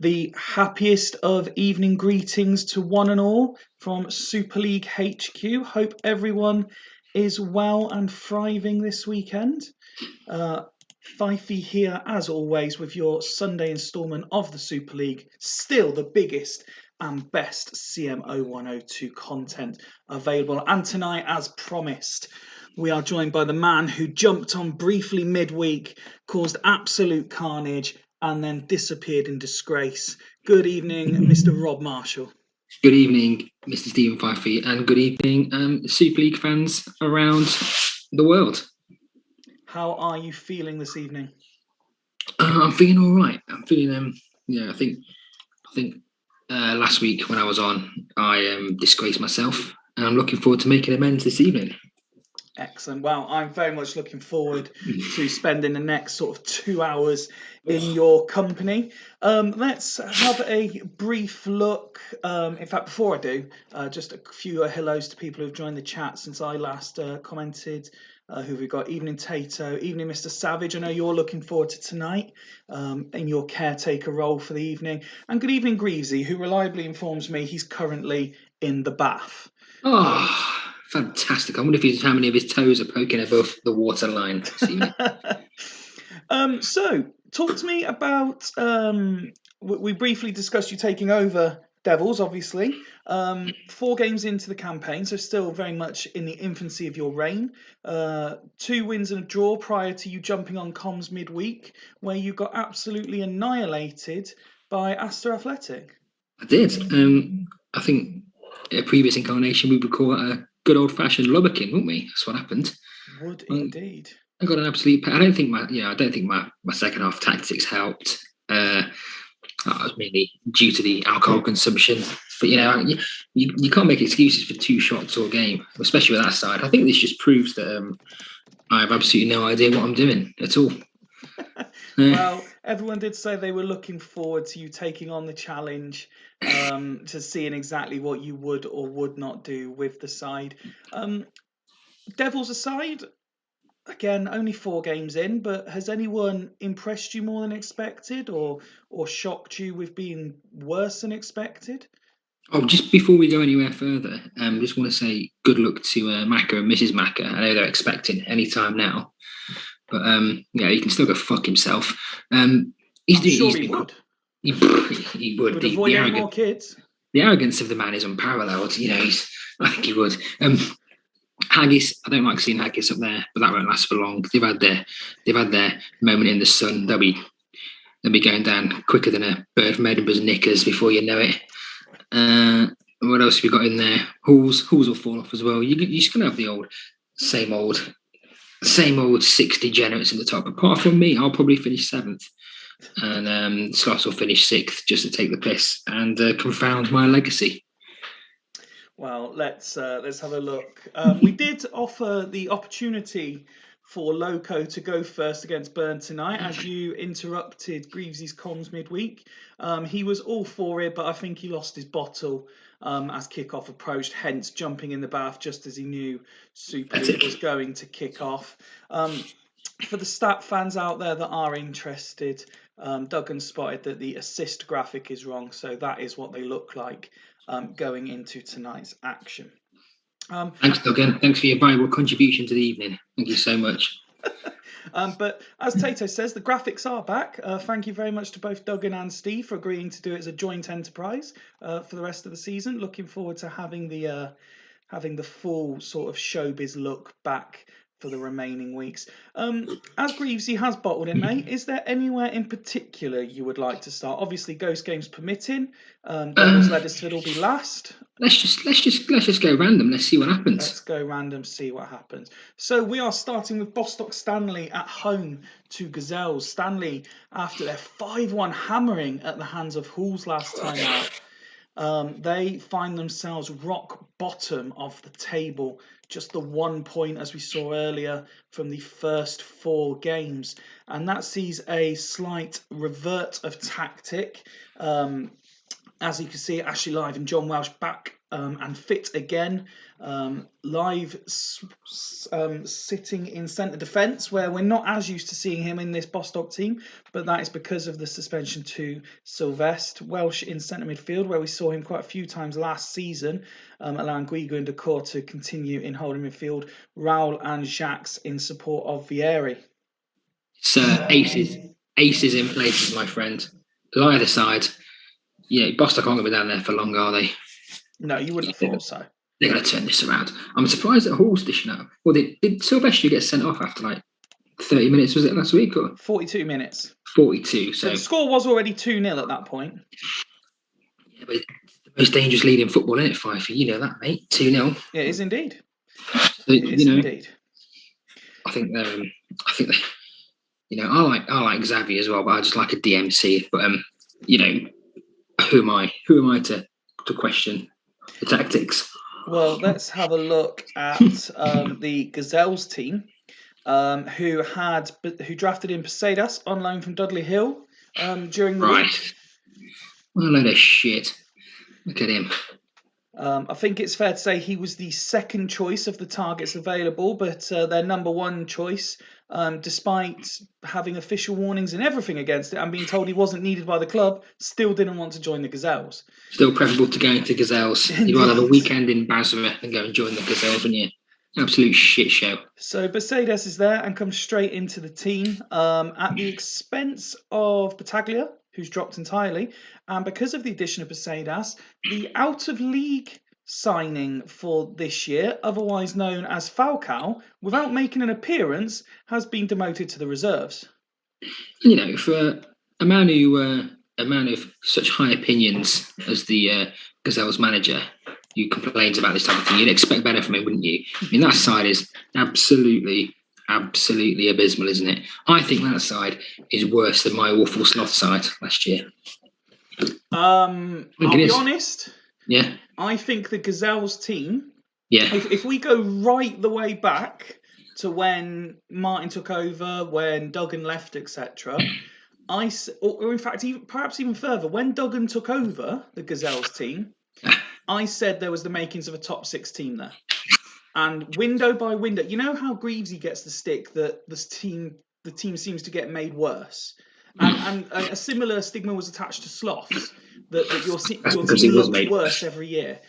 The happiest of evening greetings to one and all from Super League HQ. Hope everyone is well and thriving this weekend. Fifey here, as always, with your Sunday instalment of the Super League. Still the biggest and best CM0102 content available. And tonight, as promised, we are joined by the man who jumped on briefly midweek, caused absolute carnage, and then disappeared in disgrace. Good evening, Mr. Rob Marshall. Good evening, Mr. Stephen Fifey, and good evening, Super League fans around the world. How are you feeling this evening? I'm feeling all right. I'm feeling, I think last week when I was on, I disgraced myself, and I'm looking forward to making amends this evening. Excellent. Well, I'm very much looking forward to spending the next sort of 2 hours in your company. Let's have a brief look. In fact, before I do, just a few hellos to people who've joined the chat since I last commented. Who we've got? Evening Tato, evening Mr. Savage. I know you're looking forward to tonight in your caretaker role for the evening. And good evening, Greavesy, who reliably informs me he's currently in the bath. Fantastic. I wonder how many of his toes are poking above the waterline. So, talk to me about, we briefly discussed you taking over Devils, obviously. 4 games into the campaign, so still very much in the infancy of your reign. 2 wins and a draw prior to you jumping on comms midweek, where you got absolutely annihilated by Astor Athletic. I did. I think a previous incarnation we would call it a good old-fashioned lubberkin, wouldn't we? That's what happened. Would indeed. I got an absolute. I don't think my second half tactics helped. That was mainly due to the alcohol consumption. But you can't make excuses for 2 shots or game, especially with that side. I think this just proves that I have absolutely no idea what I'm doing at all. Well, everyone did say they were looking forward to you taking on the challenge, to seeing exactly what you would or would not do with the side. Devils aside, again, only 4 games in, but has anyone impressed you more than expected or shocked you with being worse than expected? Oh, just before we go anywhere further, just want to say good luck to Macca and Mrs. Macca. I know they're expecting any time now, but he can still go fuck himself. He would. He would. Would avoid any more kids. The arrogance of the man is unparalleled. I think he would. Haggis, I don't like seeing Haggis up there, but that won't last for long. They've had their moment in the sun. They'll be going down quicker than a bird from Edinburgh's knickers before you know it. What else have we got in there? Halls will fall off as well. You're just gonna have the same old 6 degenerates in the top. Apart from me, I'll probably finish 7th, and Sloss will finish 6th just to take the piss and confound my legacy. Well, let's have a look. We did offer the opportunity for Loco to go first against Burn tonight, as you interrupted Greavesy's comms midweek. He was all for it, but I think he lost his bottle as kickoff approached, hence jumping in the bath just as he knew Super League was going to kick off. For the stat fans out there that are interested, Duggan spotted that the assist graphic is wrong, so that is what they look like going into tonight's action. Thanks, Duggan. Thanks for your valuable contribution to the evening. Thank you so much. But as Tato says, the graphics are back. Thank you very much to both Duggan and Steve for agreeing to do it as a joint enterprise for the rest of the season. Looking forward to having the full sort of showbiz look back for the remaining weeks. As Greavesy has bottled it, mate, is there anywhere in particular you would like to start? Obviously, Ghost Games permitting. Devil's Lettuce will be last. Let's just go random. Let's see what happens. Let's go random, see what happens. So we are starting with Bostock Stanley at home to Gazelles. Stanley, after their 5-1 hammering at the hands of Halls last time out, they find themselves rock bottom of the table. Just the 1 point, as we saw earlier, from the first 4 games. And that sees a slight revert of tactic. As you can see, Ashley Live and John Welsh back and fit again. Live sitting in centre defence, where we're not as used to seeing him in this Bostock team, but that is because of the suspension to Sylvestre. Welsh in centre midfield, where we saw him quite a few times last season, allowing Guigu and Decor to continue in holding midfield. Raul and Jacques in support of Vieri. So aces in places, my friend. Either side. Bostock aren't going to be down there for long, are they? No, you wouldn't have thought so. They're going to turn this around. I'm surprised that Hall's dishing out. Well, did Sylvester get sent off after like 30 minutes, was it last week? Or 42 minutes. 42. So the score was already 2-0 at that point. Yeah, but it's the most dangerous lead in football, isn't it, Fifey? You know that, mate. 2-0. It is indeed. So, indeed. I think they, I like Xavi as well, but I just like a DMC. But who am I to question the tactics? Well, let's have a look at the Gazelles team, who drafted in Posadas on loan from Dudley Hill during the week. What a load of shit. Look at him. I think it's fair to say he was the second choice of the targets available, but their number one choice, despite having official warnings and everything against it and being told he wasn't needed by the club, still didn't want to join the Gazelles. Still preferable to going to Gazelles. You'd rather have a weekend in Basra than go and join the Gazelles, wouldn't you? Absolute shit show. So Mercedes is there and comes straight into the team at the expense of Battaglia, who's dropped entirely. And because of the addition of Posadas, the out-of-league signing for this year, otherwise known as Falcao, without making an appearance, has been demoted to the reserves. For a man of such high opinions as the Gazelles manager, who complains about this type of thing, you'd expect better from him, wouldn't you? I mean, that side is absolutely abysmal, isn't it? I think that side is worse than my awful Sloth side last year. I'll be honest. Yeah. I think the Gazelles team, yeah. If we go right the way back to when Martin took over, when Duggan left, etc., or in fact, perhaps even further, when Duggan took over the Gazelles team, I said there was the makings of a top 6 team there. And window by window, you know how Greavesy gets the stick that the team seems to get made worse? And a similar stigma was attached to Sloths, that your team looks worse every year.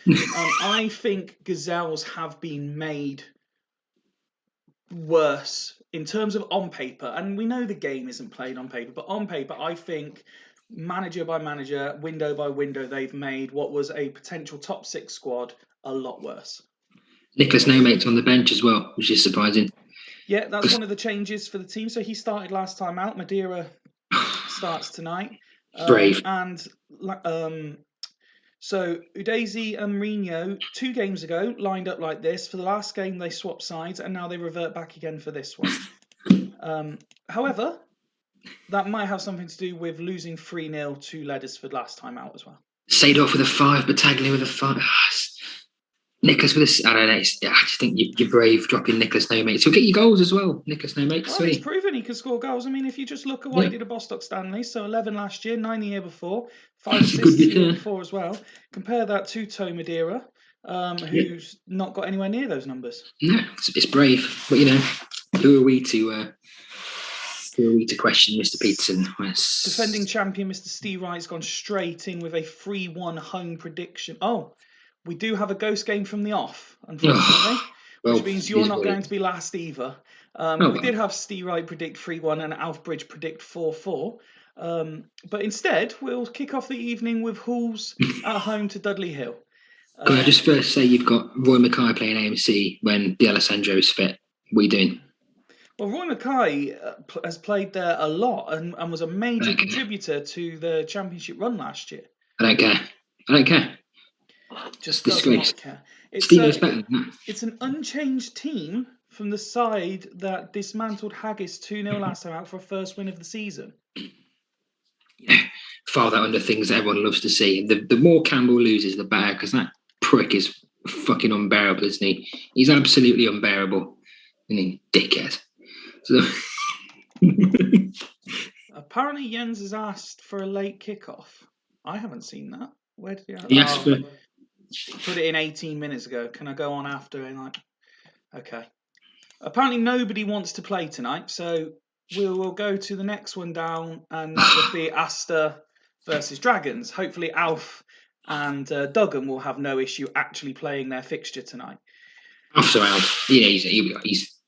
I think Gazelles have been made worse in terms of on paper. And we know the game isn't played on paper, but on paper, I think manager by manager, window by window, they've made what was a potential top 6 squad a lot worse. Nicholas No-Mate's on the bench as well, which is surprising. Yeah, that's one of the changes for the team. So he started last time out. Madeira starts tonight. Brave. So Udeze and Mourinho, 2 games ago, lined up like this. For the last game, they swapped sides, and now they revert back again for this one. However, that might have something to do with losing 3-0 to Leddersford last time out as well. Sadorf with a 5, Battaglia with a 5. Nicholas with a... I don't know. I just think you're brave dropping Nicholas No-Mate. So get your goals as well, Nicholas No-Mate. Well, he's proven he can score goals. I mean, if you just look at what he did at Bostock Stanley, so 11 last year, 9 the year before, 5 assists the year before as well. Compare that to Toe Madeira, who's not got anywhere near those numbers. No, it's brave. But, who are we to question Mr. Peterson? Defending champion Mr. Steve Wright's gone straight in with a 3-1 home prediction. Oh, we do have a ghost game from the off, unfortunately, which means you're not going to be last either. We did have Steve Wright predict 3-1 and Alf Bridge predict 4-4. But instead, we'll kick off the evening with Halls at home to Dudley Hill. Can I just first say you've got Roy Mackay playing AMC when D'Alessandro is fit? What are you doing? Well, Roy Mackay has played there a lot and was a major contributor to the championship run last year. I don't care. Just does not care. Steve's better than that. It's an unchanged team from the side that dismantled Haggis 2-0 last time out for a first win of the season. Yeah, file that under things that everyone loves to see. The more Campbell loses, the better, because that prick is fucking unbearable, isn't he? He's absolutely unbearable. Dickhead. So... Apparently Jens has asked for a late kickoff. I haven't seen that. Where did he ask? He asked for put it in 18 minutes ago. Can I go on after? And like, okay. Apparently nobody wants to play tonight, so we'll go to the next one down, and that would be Astor versus Dragons. Hopefully Alf and Duggan will have no issue actually playing their fixture tonight. Alf's around.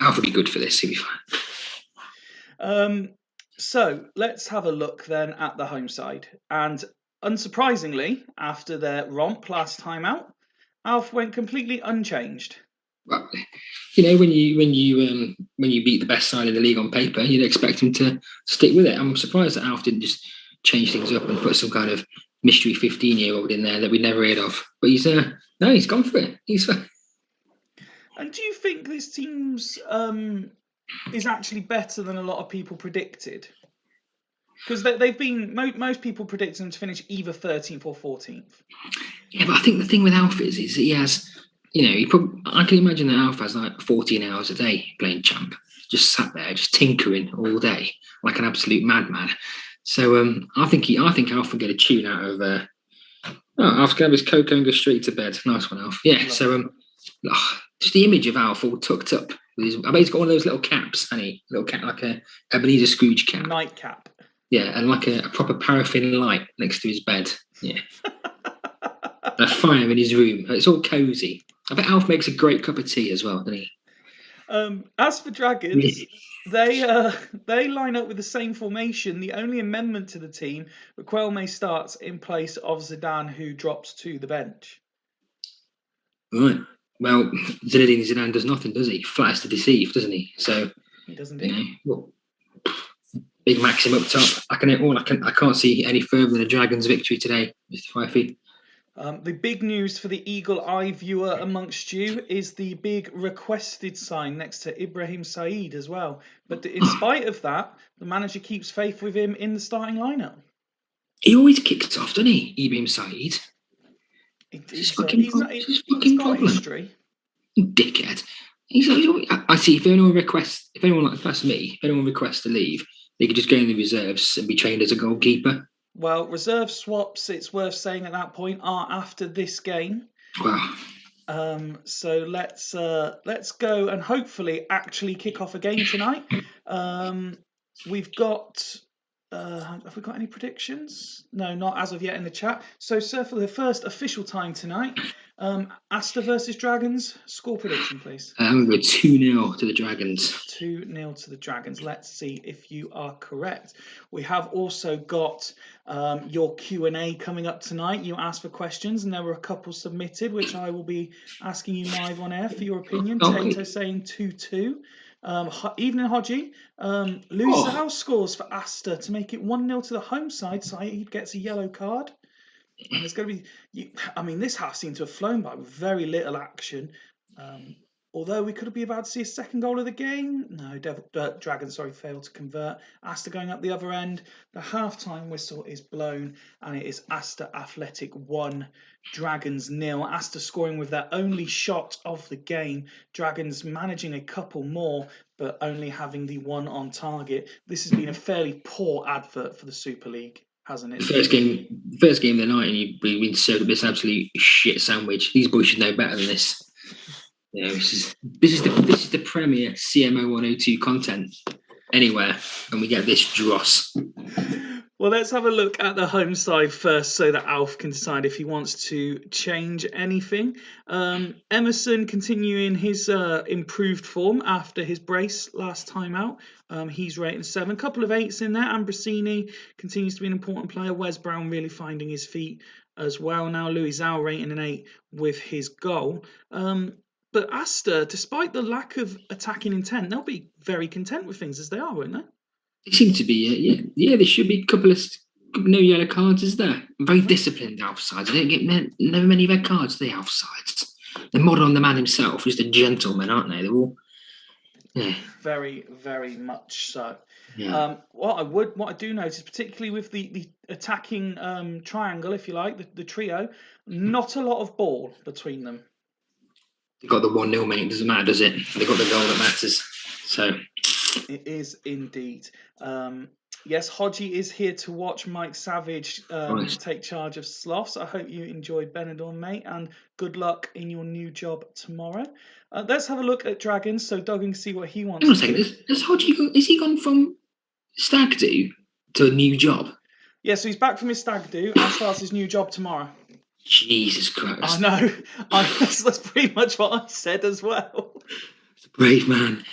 Alf will be good for this. He'll be fine. So let's have a look then at the home side. And unsurprisingly, after their romp last time out, Alf went completely unchanged. Well, when you beat the best side in the league on paper, you'd expect him to stick with it. I'm surprised that Alf didn't just change things up and put some kind of mystery 15-year-old in there that we'd never heard of. But he's gone for it. And do you think this team's is actually better than a lot of people predicted? Because they've been most people predicted them to finish either 13th or 14th. Yeah, but I think the thing with Alf is he has, I can imagine that Alf has like 14 hours a day playing champ, just sat there, just tinkering all day like an absolute madman. So I think Alf will get a tune out of. Alf can have his cocoa and go straight to bed. Nice one, Alf. Yeah. So just the image of Alf all tucked up. I bet he's got one of those little caps, little cap like a Ebenezer Scrooge cap. Nightcap. Yeah, and like a proper paraffin light next to his bed. Yeah. And a fire in his room. It's all cosy. I bet Alf makes a great cup of tea as well, doesn't he? As for Dragons, they line up with the same formation. The only amendment to the team, Riquelme starts in place of Zidane, who drops to the bench. Right. Well, Zinedine Zidane does nothing, does he? Flat as to deceive, doesn't he? So he doesn't. Big Maxim up top. I can't see any further than a Dragons victory today, Mr. Fifey. The big news for the eagle eye viewer amongst you is the big requested sign next to Ibrahim Said as well. But in spite of that, the manager keeps faith with him in the starting lineup. He always kicks off, doesn't he, Ibrahim Said? He's got a history. Dickhead. I see. If anyone requests to leave, they could just go in the reserves and be trained as a goalkeeper. Well, reserve swaps, it's worth saying at that point, are after this game. Wow. So let's go and hopefully actually kick off a game tonight. We've got. Have we got any predictions? No, not as of yet in the chat. So, sir, for the first official time tonight, Astor versus Dragons, score prediction, please. We're 2-0 to the Dragons. 2-0 to the Dragons. Let's see if you are correct. We have also got your Q&A coming up tonight. You asked for questions, and there were a couple submitted, which I will be asking you live on air for your opinion. Okay. Tato saying 2-2. Evening Hodgie. Louis Zhao scores for Astor to make it 1-0 to the home side, so he gets a yellow card. And there's going to be, this half seemed to have flown by with very little action. Although we could be about to see a second goal of the game. No, Dragons, failed to convert. Astor going up the other end. The half-time whistle is blown, and it is Astor Athletic 1, Dragons 0. Astor scoring with their only shot of the game. Dragons managing a couple more, but only having the one on target. This has been a fairly poor advert for the Super League, hasn't it? First game of the night, and you've been served this absolute shit sandwich. These boys should know better than this. This is the premier CM0102 content anywhere, and we get this dross. Well, let's have a look at the home side first, so that Alf can decide if he wants to change anything. Emerson continuing his improved form after his brace last time out. He's rating 7, a couple of 8s in there. Ambrosini continues to be an important player. Wes Brown really finding his feet as well now. Louis Zhao rating an 8 with his goal. But Astor, despite the lack of attacking intent, they'll be very content with things as they are, won't they? They seem to be, yeah. There should be a couple of no yellow cards, is there? Very disciplined Alf sides. They don't get never many red cards, the Alf sides. They're model on the man himself, just a gentleman, aren't they? They're all, yeah. Very, very much so. Yeah. What I do notice, particularly with the attacking triangle, if you like, the trio, not a lot of ball between them. They got the 1-0, mate. It doesn't matter, does it? They got the goal that matters. So it is indeed. Yes, Hodgie is here to watch Mike Savage take charge of Sloths. I hope you enjoyed Benidorm, mate, and good luck in your new job tomorrow. Let's have a look at Dragons so Doug can see what he wants Hang on a to second. do. Has Hodgie is he gone from stag do to a new job? Yeah, so he's back from his stag do and starts his new job tomorrow. Jesus Christ. I know. That's pretty much what I said as well. It's a brave man.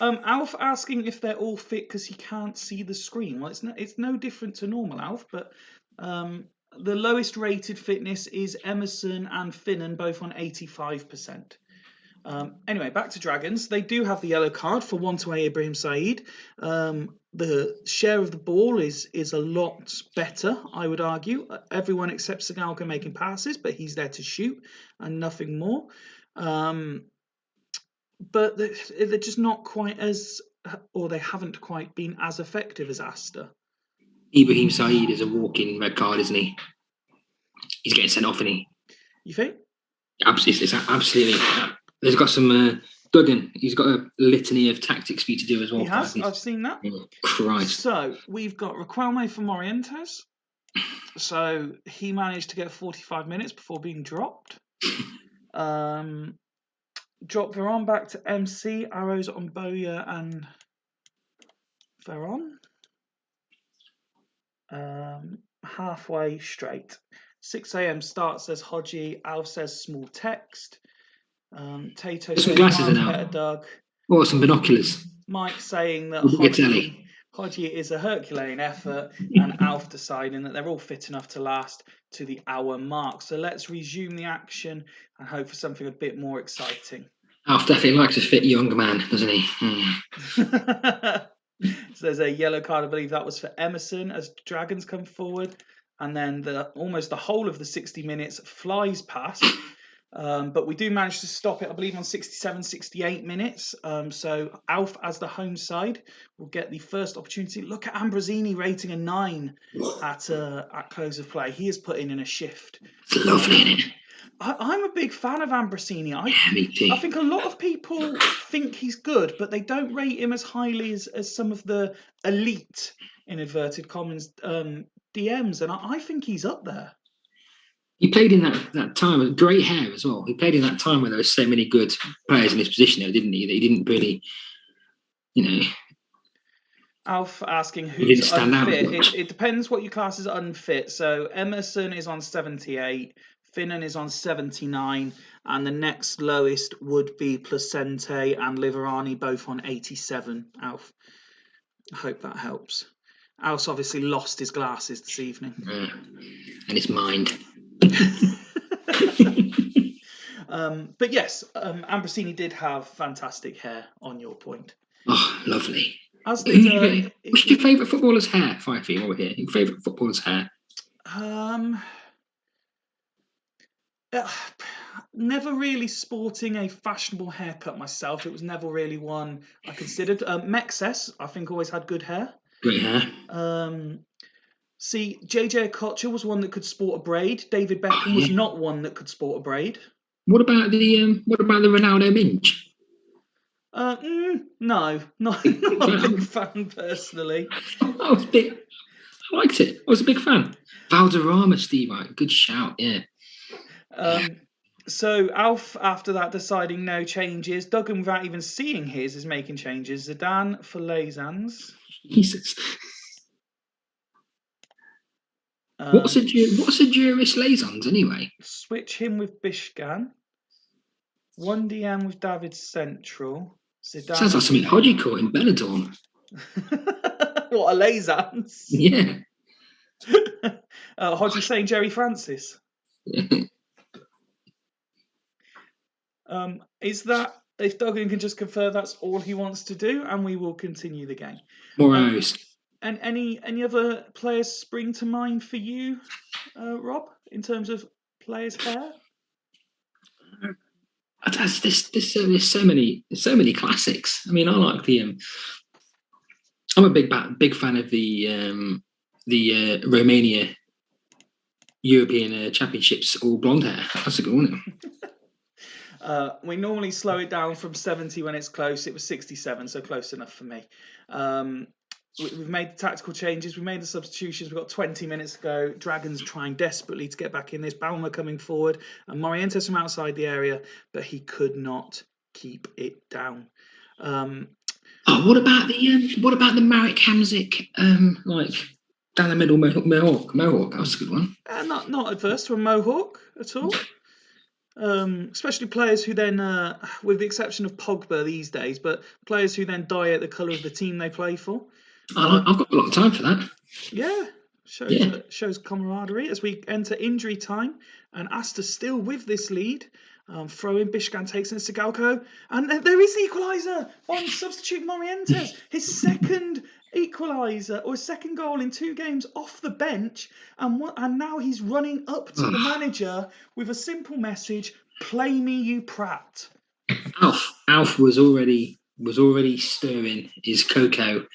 Alf asking if they're all fit because he can't see the screen. Well, it's no different to normal, Alf, but the lowest rated fitness is Emerson and Finnan, both on 85%. Anyway, back to Dragons. They do have the yellow card for one-to-one Ibrahim Saeed. The share of the ball is a lot better, I would argue. Everyone except Sigalka making passes, but he's there to shoot and nothing more. But they're just not quite as, or they haven't quite been as effective as Astor. Ibrahim Saeed is a walking red card, isn't he? He's getting sent off, isn't he? You think? Absolutely. It's absolutely. There's got some Duggan. He's got a litany of tactics for you to do as well. He has. I've seen that. Oh, Christ. So we've got Raquelme for Morientes. So he managed to get 45 minutes before being dropped. Drop Veron back to MC. Arrows on Boya and Veron. Halfway straight. 6 a.m. start, says Hodgie. Alf says small text. Tato says glasses better Doug. Or some binoculars. Mike saying that Hodgie is a Herculean effort, and Alf deciding that they're all fit enough to last to the hour mark. So let's resume the action and hope for something a bit more exciting. Alf definitely likes a fit young man, doesn't he? So there's a yellow card, I believe that was for Emerson as Dragons come forward, and then almost the whole of the 60 minutes flies past. But we do manage to stop it, I believe, on 67, 68 minutes. So Alf, as the home side, will get the first opportunity. Look at Ambrosini rating a 9 at close of play. He is putting in a shift. It's lovely, isn't it? I'm a big fan of Ambrosini. Me too. I think a lot of people think he's good, but they don't rate him as highly as some of the elite, in inverted commas, DMs. And I think he's up there. He played in that time with great hair as well. He played in that time where there were so many good players in his position, though, didn't he? That he didn't really, Alf asking who's unfit. It depends what your class is unfit. So Emerson is on 78, Finnan is on 79, and the next lowest would be Placente and Liverani, both on 87. Alf, I hope that helps. Alf's obviously lost his glasses this evening. And his mind. But yes, Ambrosini did have fantastic hair, on your point. Oh, lovely. As did, what's your favourite footballer's hair? 5 feet over here. Your favourite footballer's hair? Never really sporting a fashionable haircut myself. It was never really one I considered. Mexes, I think, always had good hair. Great hair. See, JJ Okocha was one that could sport a braid. David Beckham was not one that could sport a braid. What about the Ronaldo Minge? No, not a big fan personally. I liked it. I was a big fan. Valderrama, Steve, right? Good shout, yeah. So Alf, after that, deciding no changes. Duggan, without even seeing his, is making changes. Zidane for Lazans. Jesus. What's a Juris Lazans anyway? Switch him with Bishgan. 1 DM with David Central. Zidane. Sounds like something Hodgie caught in Benidorm. What, a Lazans? Yeah. Hodgie saying Jerry Francis. Is that, if Duggan can just confirm that's all he wants to do, and we will continue the game. More arrows. And any other players spring to mind for you, Rob, in terms of players' hair? There's so many classics. I mean, I like the. I'm a big fan of the Romania European Championships all blonde hair. That's a good one. We normally slow it down from 70 when it's close. It was 67, so close enough for me. we've made the tactical changes, we've made the substitutions, we've got 20 minutes to go. Dragons trying desperately to get back in this. Balmer coming forward and Morientes from outside the area, but he could not keep it down. What about the Marek Hamzik, like down the middle Mohawk? That was a good one. Not adverse to a Mohawk at all. Especially players who then, with the exception of Pogba these days, but players who then dye it the colour of the team they play for. I've got a lot of time for that. Yeah, shows camaraderie as we enter injury time, and Astor still with this lead. Throw in, Bishkan takes in Sigalko, and there is the equaliser on substitute Morientes. His second equaliser, or his second goal in 2 games off the bench, and now he's running up to the manager with a simple message: "Play me, you Pratt." Alf was already stirring his cocoa,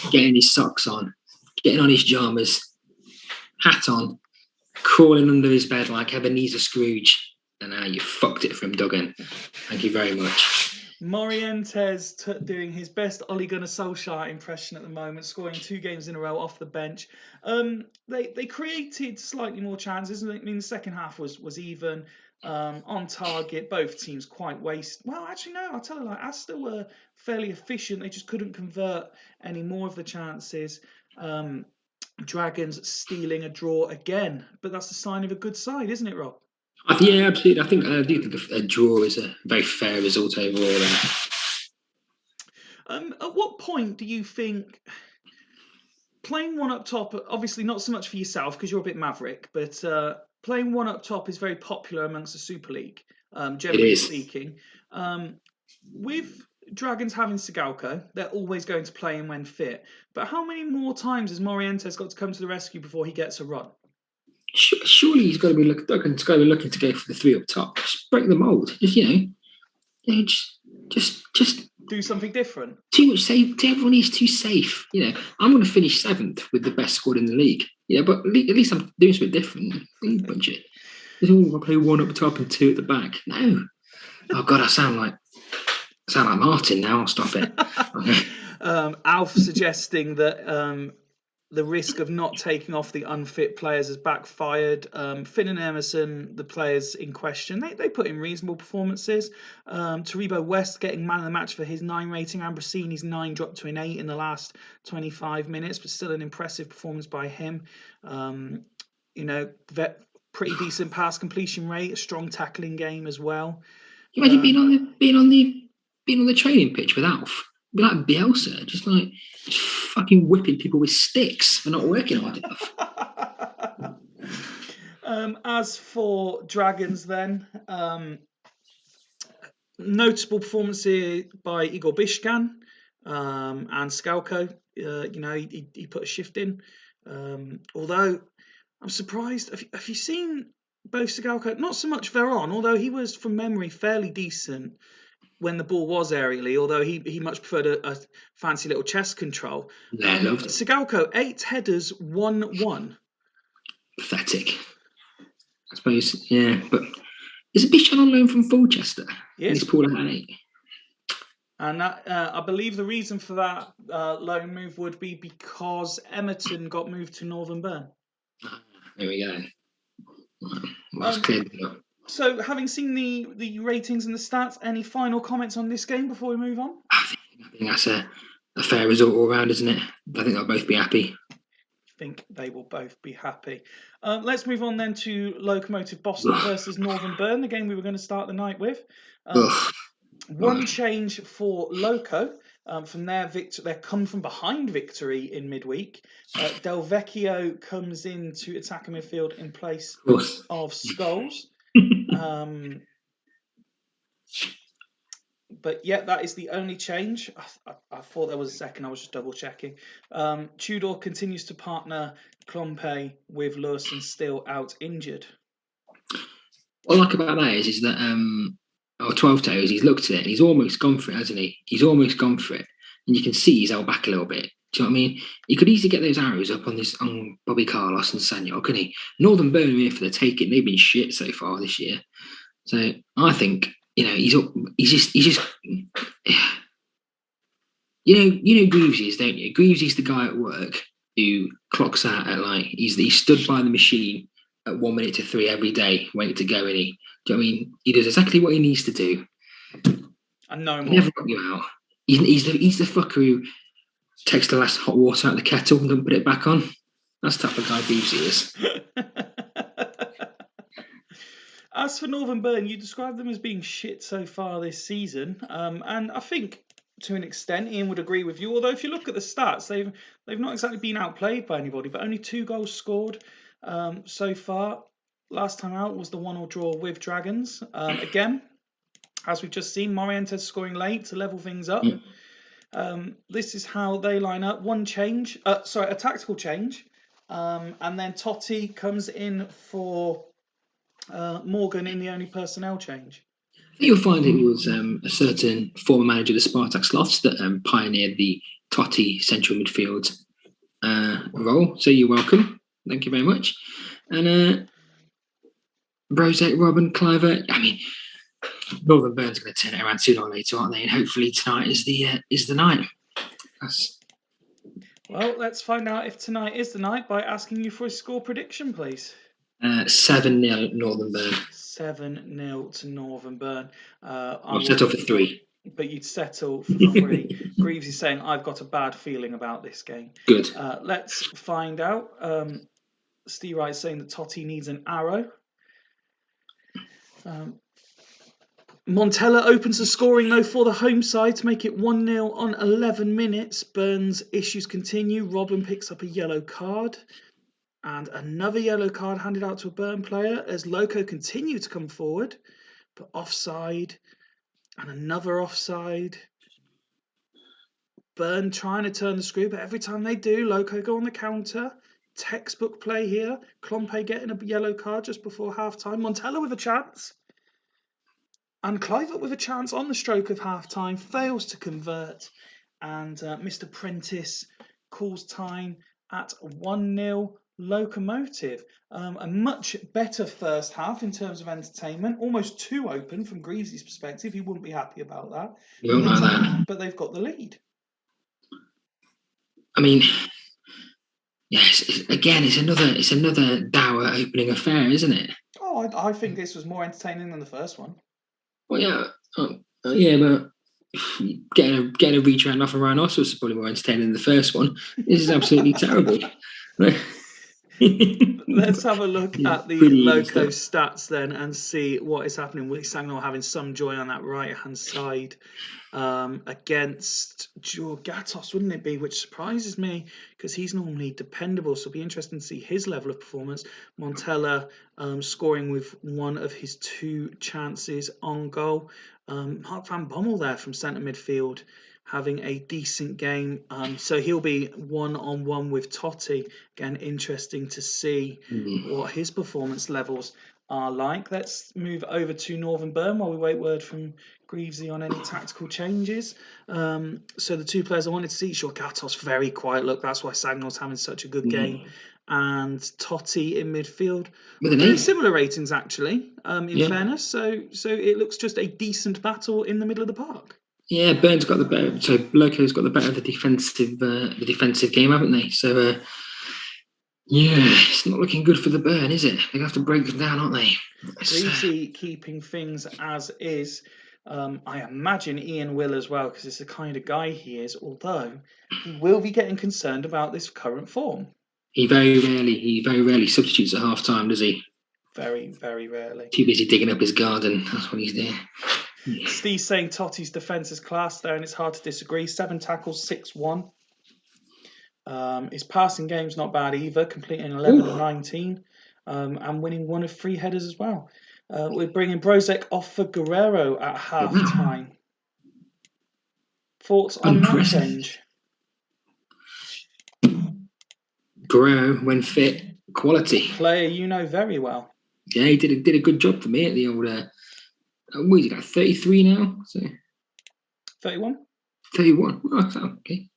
getting his socks on, getting on his pyjamas, hat on, crawling under his bed like Ebenezer Scrooge. And now you fucked it from Duggan. Thank you very much. Morientes doing his best Ole Gunnar Solskjaer impression at the moment, scoring 2 games in a row off the bench. They created slightly more chances. I mean, the second half was even, on target. Both teams quite Well, actually, no, I'll tell you, like, Astor were fairly efficient. They just couldn't convert any more of the chances. Dragons stealing a draw again, but that's a sign of a good side, isn't it, Rob? Yeah, absolutely. I do think a draw is a very fair result overall. At what point do you think playing one up top, obviously not so much for yourself because you're a bit maverick, but playing one up top is very popular amongst the Super League, generally speaking. With Dragons having Sigalko, they're always going to play him when fit. But how many more times has Morientes got to come to the rescue before he gets a run? Surely he's got to be looking to go for the 3 up top. Just break the mould. Just do something different. Too much safe. Everyone is too safe. I'm going to finish 7th with the best squad in the league. But at least I'm doing something different. Bunch it. There's all play 1 up top and 2 at the back. No. Oh God, I sound like Martin now. I'll stop it. Okay. Alf suggesting that the risk of not taking off the unfit players has backfired. Finn and Emerson, the players in question, they put in reasonable performances. Taribo West getting man of the match for his 9 rating. Ambrosini's 9 dropped to an 8 in the last 25 minutes, but still an impressive performance by him. Pretty decent pass completion rate, a strong tackling game as well. Imagine being on the training pitch with Alf. Be like Bielsa, just fucking whipping people with sticks for not working hard enough. As for Dragons, then, notable performances by Igor Bishkan and Skalko. He put a shift in. Although I'm surprised. Have you seen both Skalko? Not so much Veron, although he was from memory fairly decent when the ball was aerially, although he much preferred a fancy little chest control. Yeah, loved it. Sigalko, 8 headers, 1-1. Pathetic. I suppose, yeah. But is Bishop on loan from Fulchester? Yes. He's pulled out an 8. And that, I believe the reason for that loan move would be because Emerton got moved to Northern Burn. There we go. Well, that's cleared it up. So, having seen the ratings and the stats, any final comments on this game before we move on? I think that's a fair result all round, isn't it? I think they'll both be happy. I think they will both be happy. Let's move on then to Locomotive Boston versus Northern Burn, the game we were going to start the night with. One change for Loco from their come from behind victory in midweek. Del Vecchio comes in to attack a midfield in place of Scholes. But yeah, that is the only change. I thought there was a second. I was just double checking. Tudor continues to partner Klompe with Lawson still out injured. What I like about that is that 12 Toes, he's looked at it and he's almost gone for it, hasn't he? He's almost gone for it. And you can see he's held back a little bit. Do you know what I mean? He could easily get those arrows up on Bobby Carlos and Sanyo, couldn't he? Northern Burn are here for the taking. They've been shit so far this year. So I think, he's just You know Greaves's, don't you? Greaves's the guy at work who clocks out at he stood by the machine at 1 minute to 3 every day, waiting to go. And do you know what I mean? He does exactly what he needs to do. And no He more. never got you out. He's the fucker who takes the last hot water out of the kettle and doesn't put it back on. That's the type of guy Greavesy is. As for Northern Burn, you described them as being shit so far this season, and I think to an extent Ian would agree with you. Although if you look at the stats, they've not exactly been outplayed by anybody, but only 2 goals scored so far. Last time out was the 1-1 draw with Dragons. Again, as we've just seen, Morientes scoring late to level things up. This is how they line up. A tactical change, and then Totti comes in for Morgan in the only personnel change. I think you'll find it was a certain former manager of the Spartak Sloths that pioneered the Totti central midfield role. So you're welcome. Thank you very much. And Brozek, Robin, Cliver. I mean, Northern Burn's going to turn it around sooner or later, aren't they? And hopefully tonight is the night. Well, let's find out if tonight is the night by asking you for a score prediction, please. 7-0 Northern Burn. 7-0 to Northern Burn. I'll settle for 3. But you'd settle for 3. Greaves is saying, I've got a bad feeling about this game. Good. Let's find out. Steve Wright saying that Totti needs an arrow. Montella opens the scoring, though, for the home side to make it 1-0 on 11 minutes. Burn's issues continue. Robin picks up a yellow card. And another yellow card handed out to a Burn player as Loco continue to come forward. But offside. And another offside. Burn trying to turn the screw, but every time they do, Loco go on the counter. Textbook play here. Klompe getting a yellow card just before half-time. Montella with a chance. And Clivert with a chance on the stroke of half-time. Fails to convert. And Mr. Prentice calls time at 1-0 Locomotive. A much better first half in terms of entertainment. Almost too open from Greaves' perspective. He wouldn't be happy about that. You won't like that. But they've got the lead. I mean, yes. It's another dour opening affair, isn't it? Oh, I think this was more entertaining than the first one. Well, yeah, but getting a reach around off a rhinoceros is probably more entertaining than the first one. This is absolutely terrible. Let's have a look at the Loco stats then and see what is happening. Willie Sagnol having some joy on that right-hand side against George Gatos, wouldn't it be? Which surprises me because he's normally dependable. So it'll be interesting to see his level of performance. Montella scoring with one of his 2 chances on goal. Mark van Bommel there from centre midfield having a decent game. So he'll be 1-on-1 with Totti. Again, interesting to see what his performance levels are like. Let's move over to Northern Burn while we wait word from Greavesy on any tactical changes. So the 2 players I wanted to see, sure, Gatos, very quiet look. That's why Sagnol's having such a good game. And Totti in midfield. Very similar ratings, actually, in fairness. So it looks just a decent battle in the middle of the park. Yeah, Burn's got the better. So Loco's got the better of the defensive game, haven't they? So it's not looking good for the Burn, is it? They have to break them down, aren't they? Greavesy keeping things as is. I imagine Ian will as well, because it's the kind of guy he is. Although he will be getting concerned about this current form. He very rarely substitutes at half time, does he? Very, very rarely. Too busy digging up his garden. That's what he's doing. Steve's saying Totti's defence is class there, and it's hard to disagree. 7 tackles, 6-1. His passing game's not bad either, completing 11 of 19, and winning 1 of 3 headers as well. We're bringing Brozek off for Guerrero at half-time. Thoughts on that change? Guerrero, when fit, quality. Player you know very well. Yeah, he did a good job for me at the old... what is he got, 33 now? So 31? 31. Oh, okay.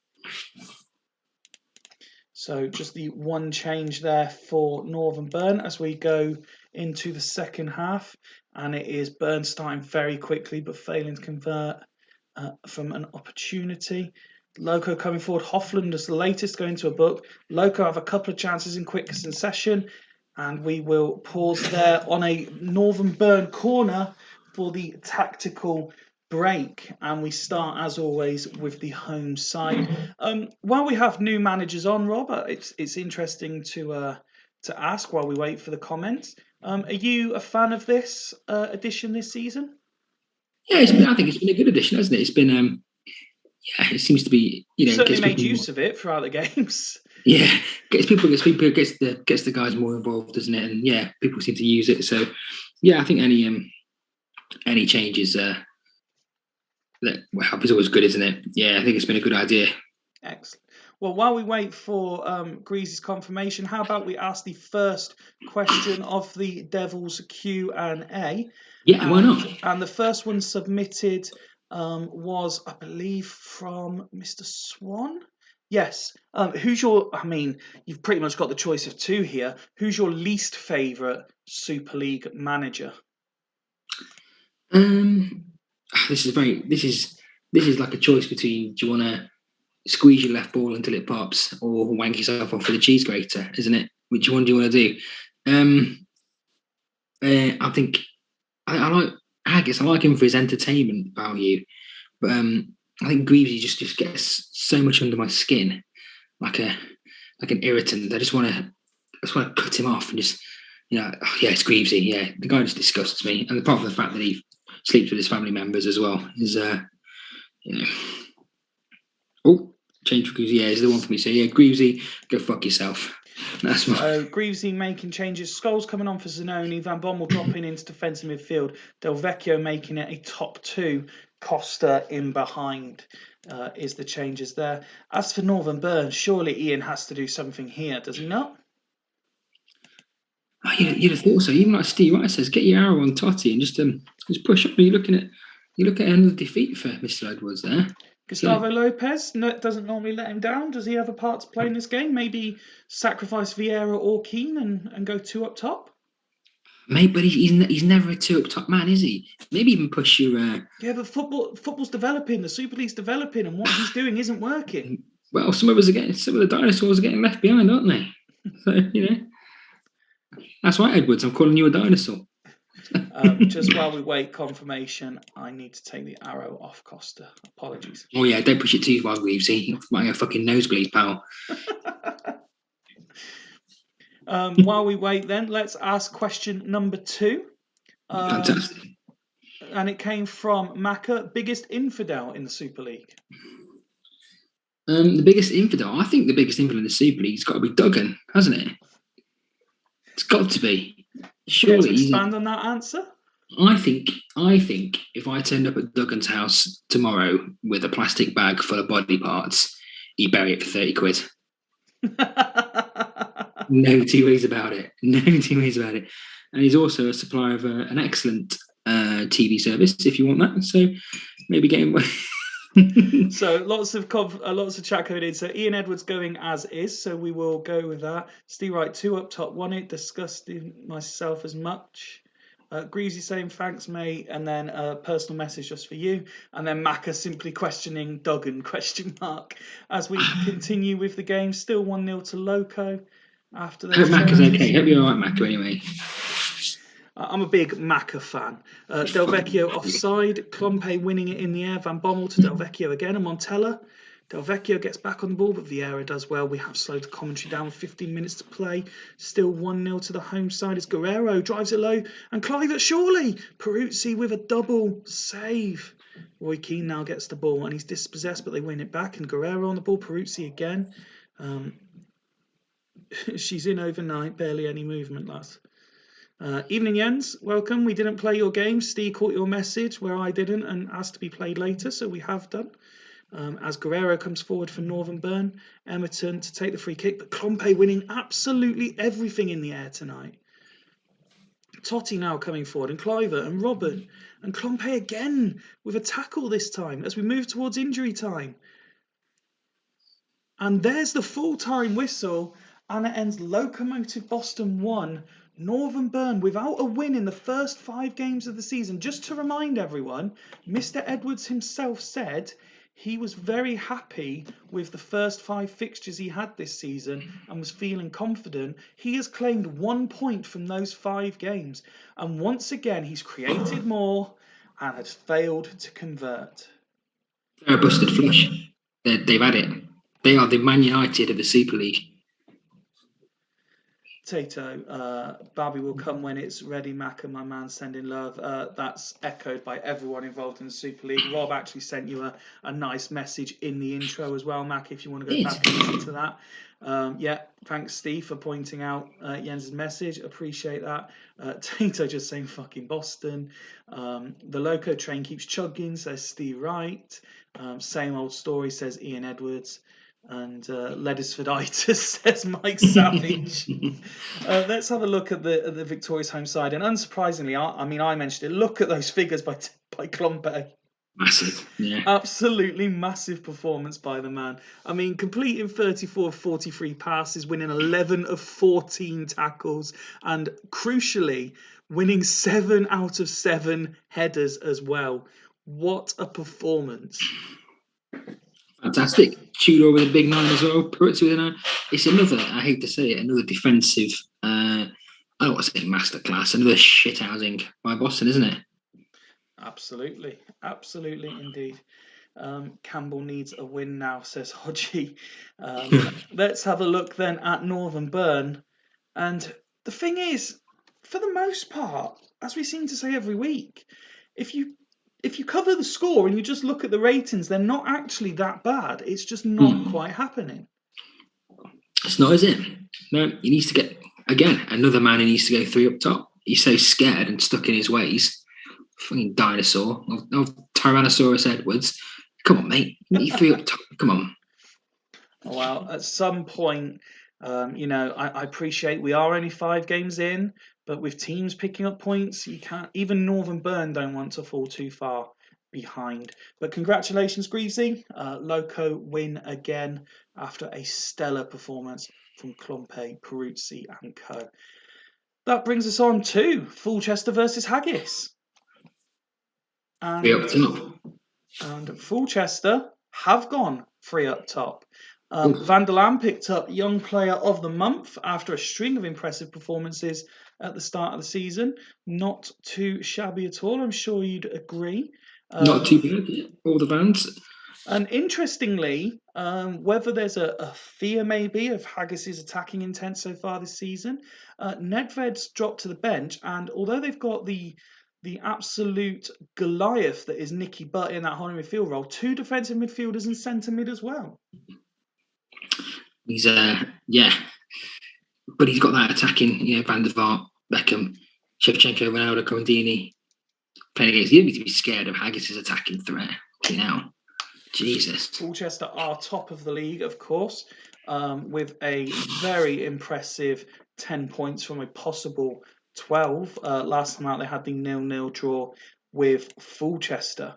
So just the 1 change there for Northern Burn as we go into the second half. And it is Burn starting very quickly but failing to convert from an opportunity. Loco coming forward. Hoffland is the latest going to a book. Loco have a couple of chances in quick succession. And we will pause there on a Northern Burn corner for the tactical break. And we start, as always, with the home side. While we have new managers on, Rob, it's interesting to ask while we wait for the comments. Are you a fan of this edition this season? Yeah, I think it's been a good addition, hasn't it? It's been, it seems to be, certainly made use of it throughout the games. Yeah, gets the guys more involved, doesn't it? And yeah, people seem to use it. So yeah, I think any changes that will help is always good, isn't it? Yeah, I think it's been a good idea. Excellent. Well, while we wait for Greasy's confirmation, how about we ask the first question of the Devil's Q&A? Yeah, why not? And the first one submitted was, I believe, from Mr. Swan. Yes. You've pretty much got the choice of two here. Who's your least favourite Super League manager? This is like a choice between, do you want to squeeze your left ball until it pops or wank yourself off with a cheese grater, isn't it? Which one do you want to do? I think I like Haggis. I like him for his entertainment value, but I think Greavesy just gets so much under my skin, like an irritant. I just want to cut him off and just, it's Greavesy. Yeah, the guy just disgusts me. And apart from the fact that he sleeps with his family members as well, is Oh, change for Greavesy. Yeah, is the one for me. So yeah, Greavesy, go fuck yourself. That's my. Greavesy making changes. Scholes coming on for Zanoni. Van Bommel dropping into defensive midfield. Del Vecchio making it a top two. Costa in behind is the changes there. As for Northern Burn, surely Ian has to do something here, does he not? Oh, you'd have thought so. Even like Steve Wright says, get your arrow on Totti and just push up. You look at another defeat for Mr. Edwards there. Gustavo Lopez doesn't normally let him down. Does he have a part to play in this game? Maybe sacrifice Vieira or Keane and go two up top? Mate, but he's never a two up top man, is he? Maybe even push your. Yeah, but football's developing. The Super League's developing, and what he's doing isn't working. Well, some of the dinosaurs are getting left behind, aren't they? So that's right, Edwards. I'm calling you a dinosaur. Just while we wait confirmation, I need to take the arrow off Costa. Apologies. Oh yeah, don't push it too far, Greavesy. My fucking nosebleed, pal. While we wait, then let's ask question number 2. Fantastic. And it came from Macca. Biggest infidel in the Super League. The biggest infidel. I think the biggest infidel in the Super League's got to be Duggan, hasn't it? It's got to be. Surely. Expand on that answer. I think if I turned up at Duggan's house tomorrow with a plastic bag full of body parts, he'd bury it for 30 quid. No two ways about it. And he's also a supplier of an excellent TV service, if you want that. So maybe get him. So lots of chat coming in. So Ian Edwards going as is. So we will go with that. Steve Wright 2 up top, 1-8. Disgusting myself as much. Greasy saying thanks, mate, and then a personal message just for you, and then Macca simply questioning Duggan ? As we continue with the game, still 1-0 to Loco. After that, hope Macca's okay. Hope you're all right, Macca. Anyway, I'm a big Macca fan. Del Vecchio offside. Klompe winning it in the air. Van Bommel to Del Vecchio again, and Montella. Del Vecchio gets back on the ball, but Vieira does well. We have slowed the commentary down with 15 minutes to play. Still 1-0 to the home side as Guerrero drives it low. And Clive surely. Peruzzi with a double save. Roy Keane now gets the ball and he's dispossessed, but they win it back. And Guerrero on the ball. Peruzzi again. She's in overnight. Barely any movement, lads. Evening, Jens. Welcome. We didn't play your game. Steve caught your message where I didn't and asked to be played later, so we have done. As Guerrero comes forward for Northern Burn, Emerton to take the free kick, but Klompe winning absolutely everything in the air tonight. Totti now coming forward, and Cliver and Robert, and Klompe again with a tackle this time as we move towards injury time. And there's the full-time whistle, and it ends Locomotive Boston 1, Northern Burn without a win in the first 5 games of the season. Just to remind everyone, Mr. Edwards himself said he was very happy with the first 5 fixtures he had this season and was feeling confident. He has claimed 1 point from those 5 games. And once again, he's created more and has failed to convert. They're a busted flush. They've had it. They are the Man United of the Super League. Tato, Bobby will come when it's ready, Mac and my man sending love. That's echoed by everyone involved in the Super League. Rob actually sent you a nice message in the intro as well, Mac, if you want to go back and listen to that. Thanks, Steve, for pointing out Jens's message. Appreciate that. Tato just saying fucking Boston. The Loco train keeps chugging, says Steve Wright. Same old story, says Ian Edwards. And Ledisforditis, says Mike Savage. Let's have a look at the victorious home side. And unsurprisingly, I mentioned it. Look at those figures by Klompe. Massive, yeah. Absolutely massive performance by the man. I mean, completing 34 of 43 passes, winning 11 of 14 tackles, and crucially, winning 7 out of 7 headers as well. What a performance. Fantastic. Tudor with a big 9 as well. Pruitt with a 9. It's another, I hate to say it, another defensive, I don't want to say masterclass, another shithousing by Boston, isn't it? Absolutely. Absolutely indeed. Campbell needs a win now, says Hodgie. Let's have a look then at Northern Burn. And the thing is, for the most part, as we seem to say every week, if you cover the score and you just look at the ratings, they're not actually that bad. It's just not quite happening. It's not, is it? No, he needs to get, again, another man who needs to go 3 up top. He's so scared and stuck in his ways. Fucking dinosaur of Tyrannosaurus Edwards. Come on, mate. You need 3 up top. Come on. Well, at some point, I appreciate we are only 5 games in, but with teams picking up points, you can't. Even Northern Burn don't want to fall too far behind. But congratulations, Greasy. Loco win again after a stellar performance from Klompe, Peruzzi and co. That brings us on to Fulchester versus Haggis. And 3 up top. And Fulchester have gone 3 up top. Van der Laan picked up Young Player of the Month after a string of impressive performances at the start of the season. Not too shabby at all, I'm sure you'd agree. Not too bad, all the bands. And interestingly, whether there's a fear maybe of Haggis's attacking intent so far this season, Nedved's dropped to the bench, and although they've got the absolute Goliath that is Nicky Butt in that holding midfield role, 2 defensive midfielders and centre mid as well. He's but he's got that attacking, Van der Vaart, Beckham, Shevchenko, Ronaldo, Corendini playing against. You don't need to be scared of Haggis's attacking threat. Jesus. Fulchester are top of the league, of course, with a very impressive 10 points from a possible 12. Last time out, they had the 0-0 draw with Fulchester.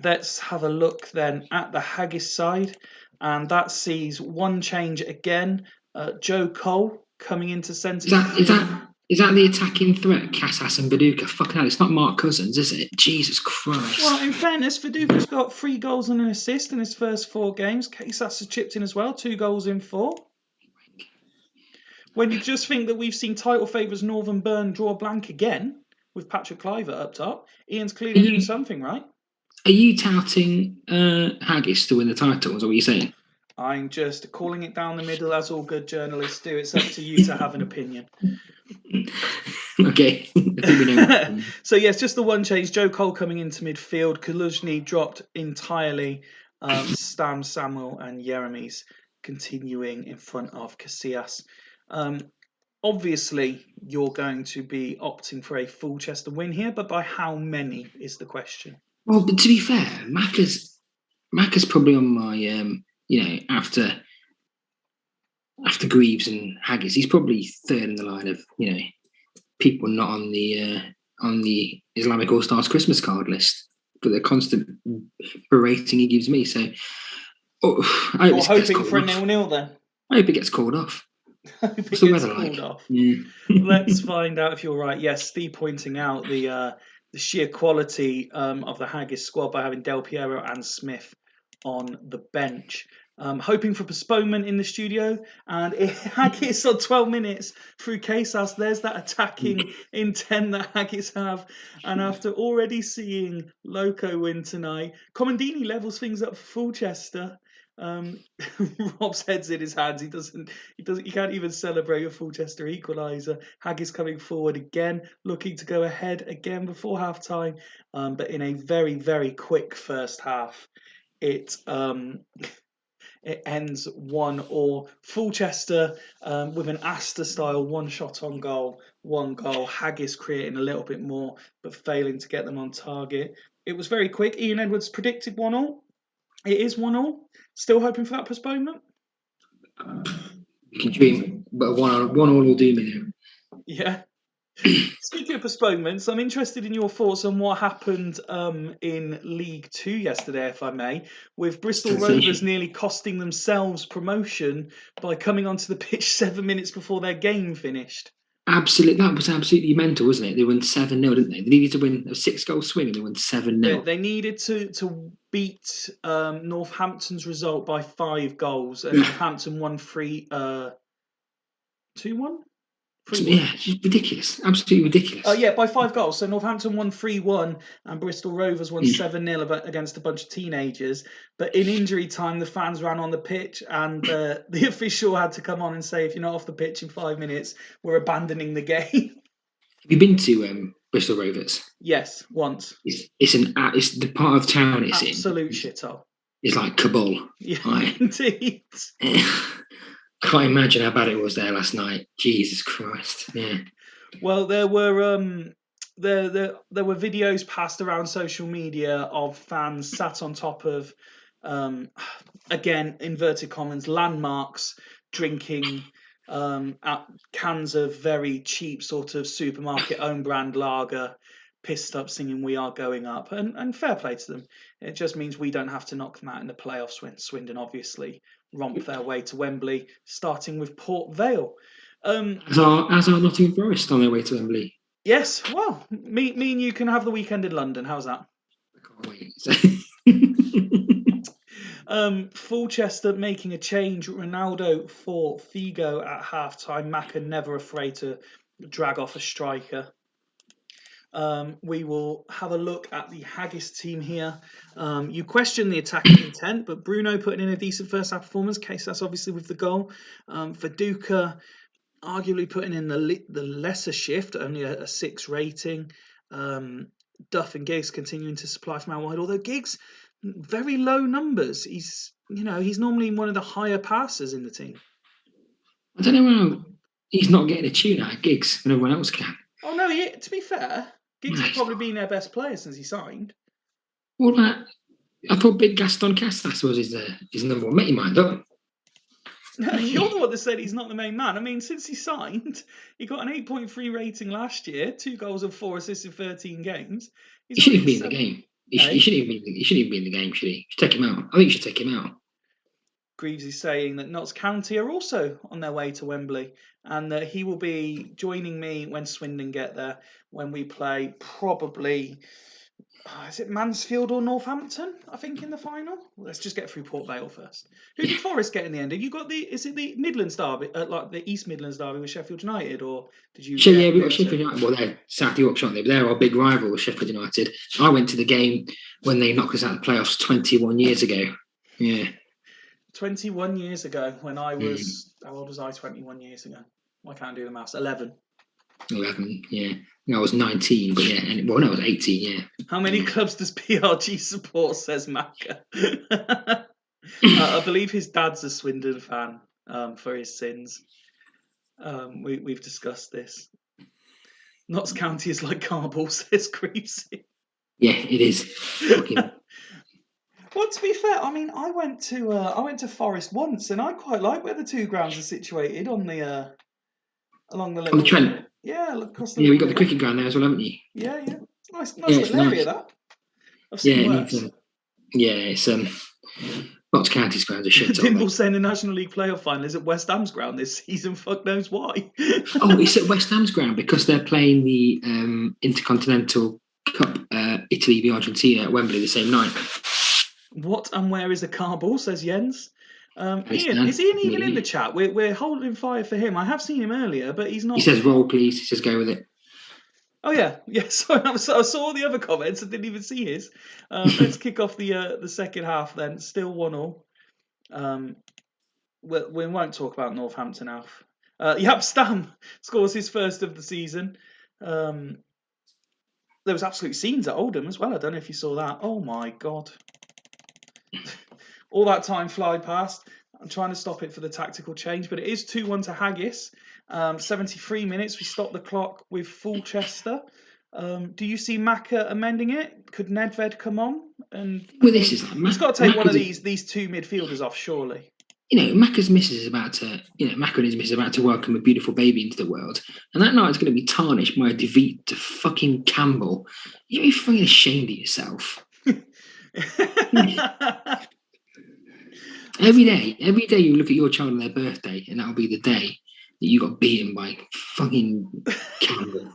Let's have a look then at the Haggis side. And that sees one change again. Joe Cole coming into centre. Is that the attacking threat? Casas and Viduka? Fucking hell, it's not Mark Cousins, is it? Jesus Christ. Well, in fairness, Viduka's got 3 goals and an assist in his first 4 games. Casas has chipped in as well, 2 goals in 4. When you just think that we've seen title favourites Northern Burn draw blank again with Patrick Cliver up top, Ian's clearly doing something right. Are you touting Haggis to win the title? Is that what you're saying? I'm just calling it down the middle, as all good journalists do. It's up to you to have an opinion. Okay. I think we know. So, yes, just the one change. Joe Cole coming into midfield. Kaluzhny dropped entirely. Stam, Samuel and Yeremies continuing in front of Casillas. Obviously, you're going to be opting for a Fulchester win here, but by how many is the question? Well, but to be fair, Macca's probably on my, after Greaves and Haggis, he's probably third in the line of, people not on the Islamic All Stars Christmas card list, but the constant berating he gives me. So, you're hoping for a 0-0 then? I hope it gets called off. What's the weather like? Off. Yeah. Let's find out if you're right. Yes, Steve pointing out the the sheer quality of the Haggis squad by having Del Piero and Smith on the bench. Hoping for postponement in the studio, and Haggis on 12 minutes through Casas. There's that attacking intent that Haggis have, and after already seeing Loco win tonight, Comandini levels things up for Fulchester. Rob's head's in his hands. He can't even celebrate a Fulchester equaliser. Haggis coming forward again, looking to go ahead again before half time, but in a very, very quick first half. It ends 1-1. Fulchester with an Astor style one shot on goal, one goal. Haggis creating a little bit more, but failing to get them on target. It was very quick. Ian Edwards predicted 1-1. It is 1-1. Still hoping for that postponement? You can dream, but one all will do me now. Yeah. Speaking of postponements, I'm interested in your thoughts on what happened in League Two yesterday, if I may, with Bristol Rovers nearly costing themselves promotion by coming onto the pitch 7 minutes before their game finished. Absolutely, that was absolutely mental, wasn't it? They won 7-0, didn't they? They needed to win a 6-goal swing, and they won 7-0. They needed to beat Northampton's result by 5 goals, and Northampton won 2-1. Yeah, it's ridiculous. Absolutely ridiculous. Yeah, by 5 goals. So Northampton won 3-1 and Bristol Rovers won 7-0 against a bunch of teenagers. But in injury time, the fans ran on the pitch and the official had to come on and say, if you're not off the pitch in 5 minutes, we're abandoning the game. Have you been to Bristol Rovers? Yes, once. It's the part of town it's Absolute shithole. It's like Kabul. Yeah, right? Indeed. I can't imagine how bad it was there last night. Jesus Christ! Yeah. Well, there were videos passed around social media of fans sat on top of, again inverted commas, landmarks, drinking cans of very cheap sort of supermarket own brand lager, pissed up, singing "We Are Going Up," and fair play to them. It just means we don't have to knock them out in the playoffs when Swindon obviously romp their way to Wembley, starting with Port Vale. As are Nottingham Forest on their way to Wembley. Yes, well, me and you can have the weekend in London. How's that? I can't wait. Fulchester making a change. Ronaldo for Figo at half-time. Maka never afraid to drag off a striker. We will have a look at the Haggis team here. You question the attacking intent, but Bruno putting in a decent first half performance. Casas obviously with the goal. Viduka arguably putting in the lesser shift, only a 6 rating. Duff and Giggs continuing to supply from out wide, although Giggs very low numbers. He's normally one of the higher passers in the team. I don't know how he's not getting a tune out of Giggs when everyone else can. Oh no, to be fair, Giggs has probably been their best player since he signed. Well, I thought Big Gaston Casas was his number one. Make your mind up. You're the one that said he's not the main man. I mean, since he signed, he got an 8.3 rating last year, 2 goals and 4 assists in 13 games. He shouldn't be in the game. He shouldn't even be in the game, should he? You should take him out. I think you should take him out. Greaves is saying that Notts County are also on their way to Wembley, and that he will be joining me when Swindon get there, when we play probably, is it Mansfield or Northampton, I think, in the final? Let's just get through Port Vale first. Who did Forest get in the end? Have you got is it the Midlands derby, like the East Midlands derby with Sheffield United, or did you? Yeah, we got Sheffield United. Well, they're South Yorkshire, aren't they? But they're our big rival, Sheffield United. I went to the game when they knocked us out of the playoffs 21 years ago. Yeah. 21 years ago, when I was, how old was I 21 years ago? I can't do the maths. 11, yeah. I was 19, but yeah. I was 18, yeah. How many clubs does PRG support, says Macca? I believe his dad's a Swindon fan for his sins. We've discussed this. Notts County is like Carball, says Creasy. Yeah, it is. Well, to be fair, I mean, I went to Forest once, and I quite like where the 2 grounds are situated on the along the little. On the Trent. Yeah, across the. Yeah, we got the cricket ground there as well, haven't you? Yeah. Nice little area that. I've seen worse. It's Notts County's ground are shit. Dimble saying the National League playoff final is at West Ham's ground this season. Fuck knows why. It's at West Ham's ground because they're playing the Intercontinental Cup Italy v Argentina at Wembley the same night. What and where is a car ball, says Jens. Ian, is Ian even in the chat? We're holding fire for him. I have seen him earlier, but he's not. He says roll, please. He says go with it. Oh yeah. Sorry, I saw all the other comments. I didn't even see his. Let's kick off the second half then. Still 1-1. We won't talk about Northampton, Alf. Yap Stam scores his first of the season. There was absolute scenes at Oldham as well. I don't know if you saw that. Oh my God. All that time fly past. I'm trying to stop it for the tactical change, but it is 2-1 to Haggis. 73 minutes. We stop the clock with Fulchester. Do you see Macca amending it? Could Nedved come on? And this is he's got to take one of these two midfielders off, surely. Macca's missus is about to, Macca and his missus is about to welcome a beautiful baby into the world. And that night's going to be tarnished by a defeat to fucking Campbell. You're fucking ashamed of yourself. Every day you look at your child on their birthday, and that'll be the day that you got beaten by fucking Campbell.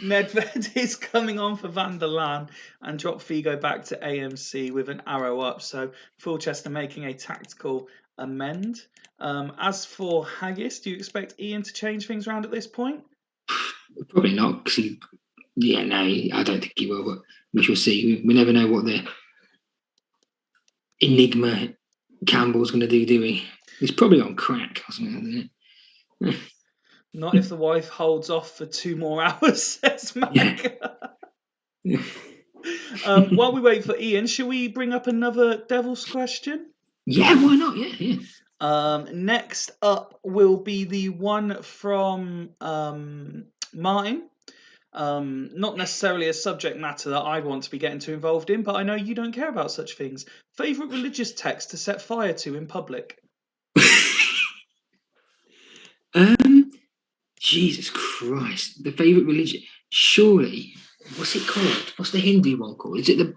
Nedved is coming on for Van der Laan and drop Figo back to AMC with an arrow up. So Fulchester making a tactical amend. As for Haggis, do you expect Ian to change things around at this point? Probably not, because I don't think he will, but we shall see. We never know what the enigma Campbell's going to do we? He's probably on crack or something, isn't it? Not if the wife holds off for 2 more hours, says Mac. Yeah. While we wait for Ian, shall we bring up another Devil's question? Yeah, why not? Yeah. Next up will be the one from Martin. Not necessarily a subject matter that I'd want to be getting too involved in, but I know you don't care about such things. Favourite religious text to set fire to in public? Jesus Christ. The favourite religion. Surely, what's it called? What's the Hindu one called? Is it the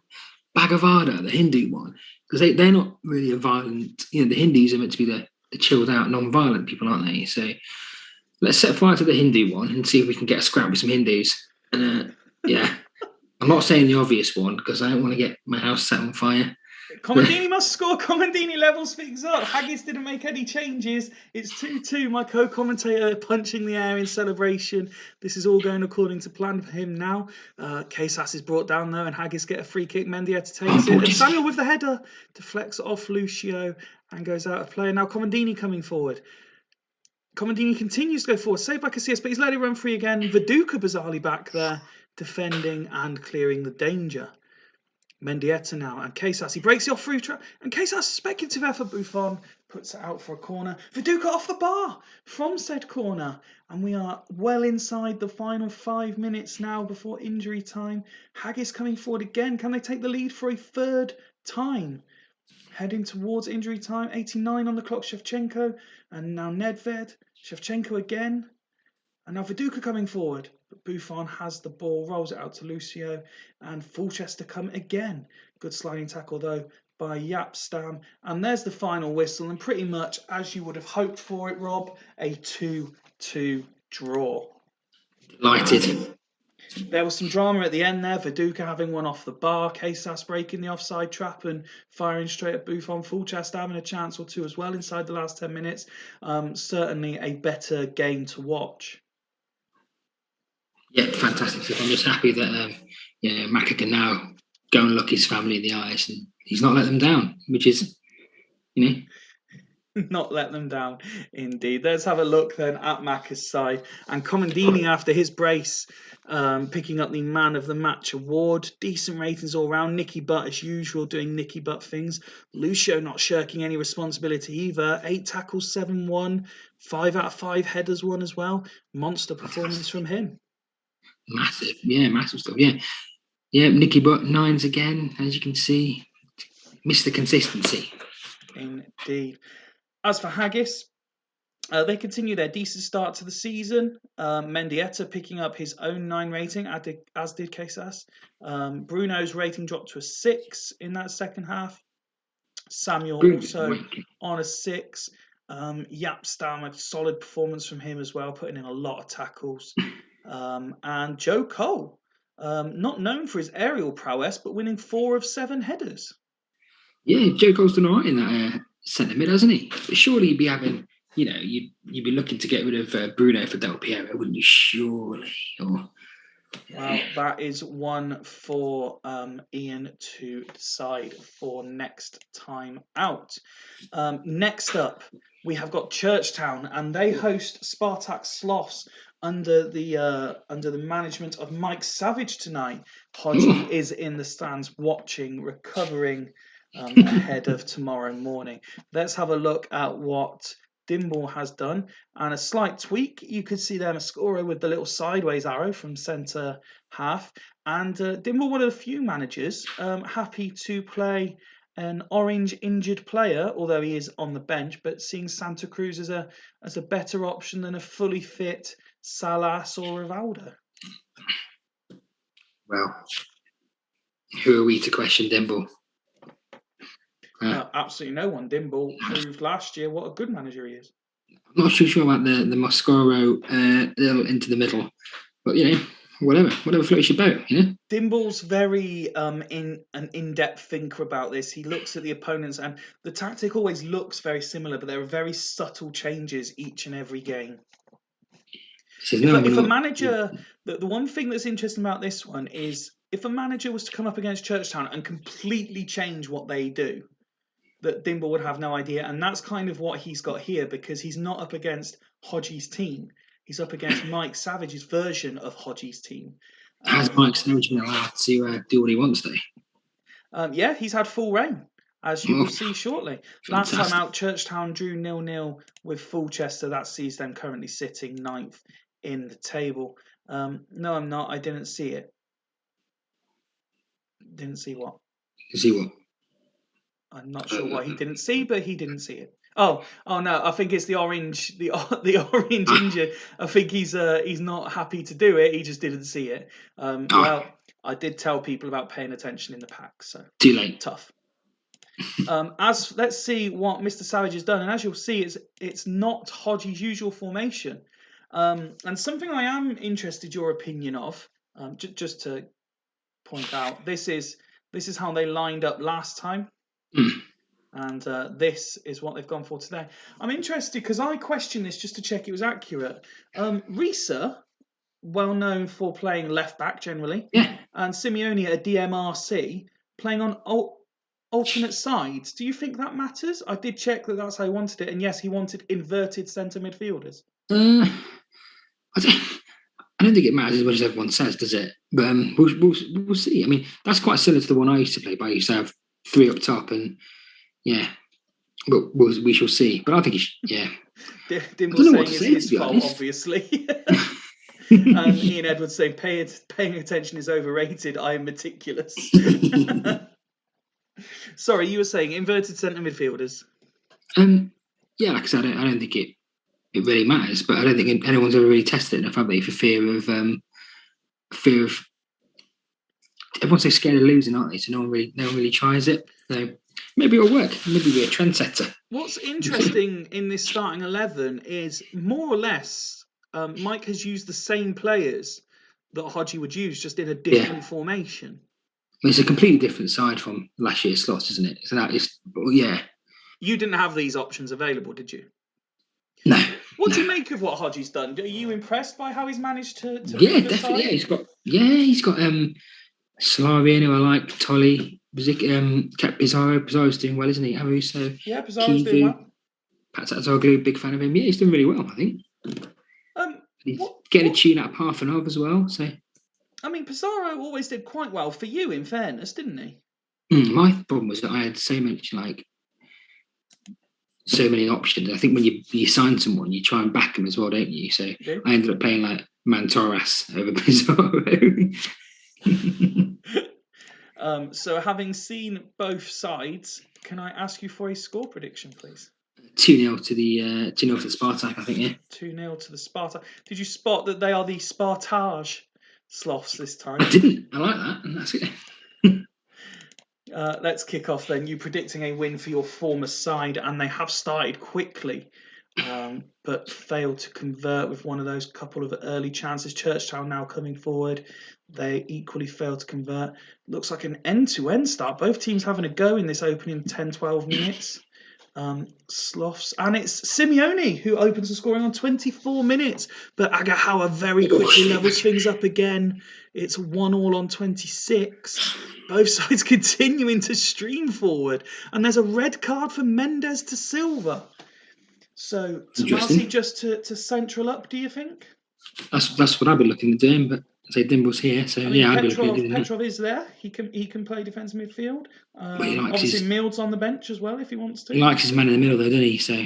Bhagavata, the Hindu one? Because they're not really a violent, the Hindus are meant to be the chilled out, non-violent people, aren't they? So let's set fire to the Hindu one and see if we can get a scrap with some Hindus. Yeah. I'm not saying the obvious one because I don't want to get my house set on fire. Comandini must score. Comandini levels things up. Haggis didn't make any changes. It's 2-2. My co-commentator punching the air in celebration. This is all going according to plan for him now. Casas is brought down though, and Haggis get a free kick. Mendieta takes it. And Samuel with the header deflects off Lucio and goes out of play. Now Comandini coming forward. Comandini continues to go forward. Saved by Casillas, but he's let it run free again. Viduka bizarrely back there, defending and clearing the danger. Mendieta now, and Casas, he breaks it off through, and Casas, speculative effort, Buffon puts it out for a corner. Viduka off the bar from said corner, and we are well inside the final 5 minutes now before injury time. Haggis coming forward again. Can they take the lead for a third time? Heading towards injury time, 89 on the clock, Shevchenko, and now Nedved, Shevchenko again, and now Viduka coming forward. But Buffon has the ball, rolls it out to Lucio, and Fulchester come again. Good sliding tackle though by Yap Stam, and there's the final whistle, and pretty much as you would have hoped for it, Rob, a 2-2 draw. Delighted. There was some drama at the end there. Viduka having one off the bar, Casas breaking the offside trap and firing straight at Buffon. Fulchester having a chance or two as well inside the last 10 minutes. Certainly a better game to watch. Yeah, fantastic stuff. I'm just happy that Macca can now go and look his family in the eyes, and he's not let them down, which is, Not let them down, indeed. Let's have a look then at Macca's side. And Comandini, after his brace, picking up the Man of the Match award. Decent ratings all round. Nicky Butt, as usual, doing Nicky Butt things. Lucio not shirking any responsibility either. 8 tackles, 7 won. 5 out of 5 headers won as well. Monster performance from him. Massive stuff. Yeah. Nicky Butt 9s again, as you can see. Missed the consistency. Indeed. As for Haggis, they continue their decent start to the season. Mendieta picking up his own 9 rating, as did Casas. Bruno's rating dropped to a 6 in that second half. Samuel also on a 6. Yap Stam, a solid performance from him as well, putting in a lot of tackles. And Joe Cole not known for his aerial prowess, but winning 4 of 7 headers. Yeah, Joe Cole's done all right in that centre mid, hasn't he? But surely you'd be having, you'd be looking to get rid of Bruno for Del Piero, wouldn't you? Surely. Well, that is one for Ian to decide for next time out. Next up, we have got Churchtown, and they host Spartak Sloths under the management of Mike Savage tonight. Hodgie is in the stands watching, recovering ahead of tomorrow morning. Let's have a look at what Dimble has done, and a slight tweak. You could see them a scorer with the little sideways arrow from centre half, and Dimble, one of the few managers happy to play an orange injured player, although he is on the bench, but seeing Santa Cruz as a better option than a fully fit Salas or Rivaldo. Well, who are we to question Dimble? Absolutely no one. Dimble proved last year what a good manager he is. I'm not too sure about the Moscoro little into the middle, but whatever floats your boat, Dimble's very in-depth thinker about this. He looks at the opponents, and the tactic always looks very similar, but there are very subtle changes each and every game. If a manager, the one thing that's interesting about this one is if a manager was to come up against Churchtown and completely change what they do, that Dimble would have no idea, and that's kind of what he's got here, because he's not up against Hodgie's team. He's up against Mike Savage's version of Hodgie's team. Has Mike Savage been allowed to do what he wants to? Yeah, he's had full reign, as you will see shortly. Fantastic. Last time out, Churchtown drew 0-0 with Fulchester. That sees them currently sitting 9th in the table. No, I'm not. I didn't see it. Didn't see what? See what? I'm not sure what he didn't see, but he didn't see it. Oh no! I think it's the orange injured. I think he's not happy to do it. He just didn't see it. Well, I did tell people about paying attention in the pack, so too late. Tough. Let's see what Mr. Savage has done, and as you'll see, it's not Hodgie's usual formation. And something I am interested your opinion of, just to point out, this is how they lined up last time. And this is what they've gone for today. I'm interested because I questioned this just to check it was accurate. Risa, well known for playing left back generally, and Simeone at DMRC playing on alternate sides. Do you think that matters? I did check that that's how he wanted it, and yes, he wanted inverted centre midfielders. I don't think it matters as much as everyone says, does it? But we'll see. I mean, that's quite similar to the one I used to play. But I used to have 3 up top, and but we shall see. But I think Dimble saying it's his fault, obviously. And Ian Edwards saying paying attention is overrated. I am meticulous. Sorry, you were saying inverted centre midfielders. Like I said, I don't think it really matters, but I don't think anyone's ever really tested it enough, have they? For fear of everyone's so scared of losing, aren't they? So no one really tries it. So maybe it'll work. Maybe be a trendsetter. What's interesting in this starting 11 is more or less Mike has used the same players that Hodgie would use, just in a different formation. It's a completely different side from last year's slots, isn't it? So that is, You didn't have these options available, did you? No. What do you make of what Hodgie's done? Are you impressed by how he's managed to definitely. He's got Solarian, who I like, Tolly, kept Pizarro's doing well, isn't he? Aruso, Pizarro's doing well. Patzazoglu, big fan of him. Yeah, he's doing really well, I think. He's getting a tune out of Parfanov as well. So, I mean, Pizarro always did quite well for you, in fairness, didn't he? My problem was that I had so many options. I think when you sign someone, you try and back them as well, don't you? So I ended up playing like Mantoras over Pizarro. So having seen both sides, can I ask you for a score prediction, please? 2-0 to the Spartak, I think, 2-0 to the Spartak. Did you spot that they are the Spartage Sloths this time? I didn't. I like that, and that's it. Let's kick off then. You predicting a win for your former side, and they have started quickly. but failed to convert with one of those couple of early chances. Churchtown now coming forward. They equally failed to convert. Looks like an end-to-end start. Both teams having a go in this opening 10-12 minutes. Sloths, and it's Simeone who opens the scoring on 24 minutes, but Agahawa very quickly levels things up again. It's 1-1 on 26. Both sides continuing to stream forward, and there's a red card for Mendes de Silva. So Tomasi just to central up, do you think? That's what I'd be looking to do, but I say Dimble's here, so I'd be looking to do that. Petrov is there. He can play defensive midfield. Obviously, Mills on the bench as well if he wants to. He likes his man in the middle, though, doesn't he? So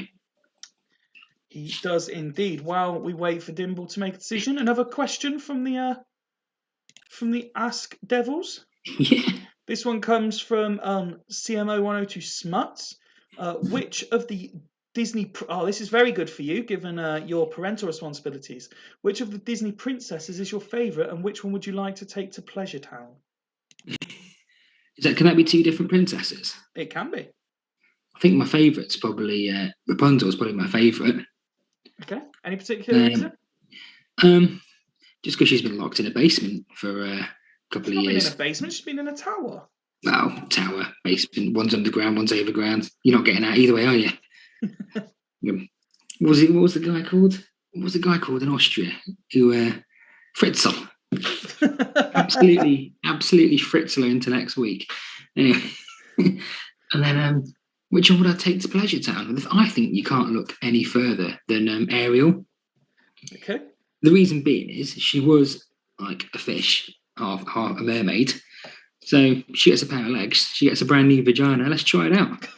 he does indeed. While we wait for Dimble to make a decision, another question from the Ask Devils. Yeah. This one comes from CM0102 Smuts. Which of the Disney... this is very good for you, given your parental responsibilities. Which of the Disney princesses is your favourite, and which one would you like to take to Pleasure Town? Can that be two different princesses? It can be. I think my favourite's probably... Rapunzel is probably my favourite. Okay. Any particular reason? Just because she's been locked in a basement for a couple of years. She's not been in a basement, she's been in a tower. Well, tower, basement. One's underground, one's overground. You're not getting out either way, are you? What was the guy called? What was the guy called in Austria? Who Fritzl. absolutely Fritzl into next week. Anyway. And then which one would I take to Pleasure Town? I think you can't look any further than Ariel. Okay. The reason being is she was like a fish, half a mermaid. So she gets a pair of legs, she gets a brand new vagina. Let's try it out.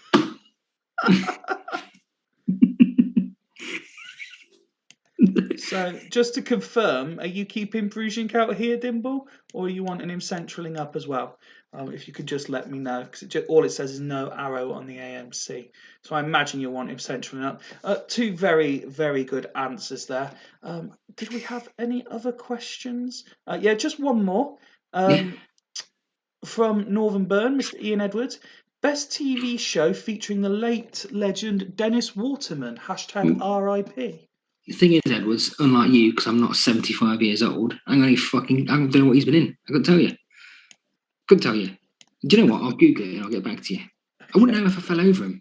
So, just to confirm, are you keeping Brujink out here, Dimble, or are you wanting him centraling up as well? If you could just let me know, because all it says is no arrow on the AMC. So I imagine you'll want him centraling up. Two very, very good answers there. Did we have any other questions? Yeah, just one more. From Northern Burn, Mr. Ian Edwards. Best TV show featuring the late legend Dennis Waterman, #RIP. The thing is, Edwards, unlike you, because I'm not 75 years old, I don't know what he's been in. I couldn't tell you. Do you know what? I'll Google it and I'll get back to you. I wouldn't know if I fell over him.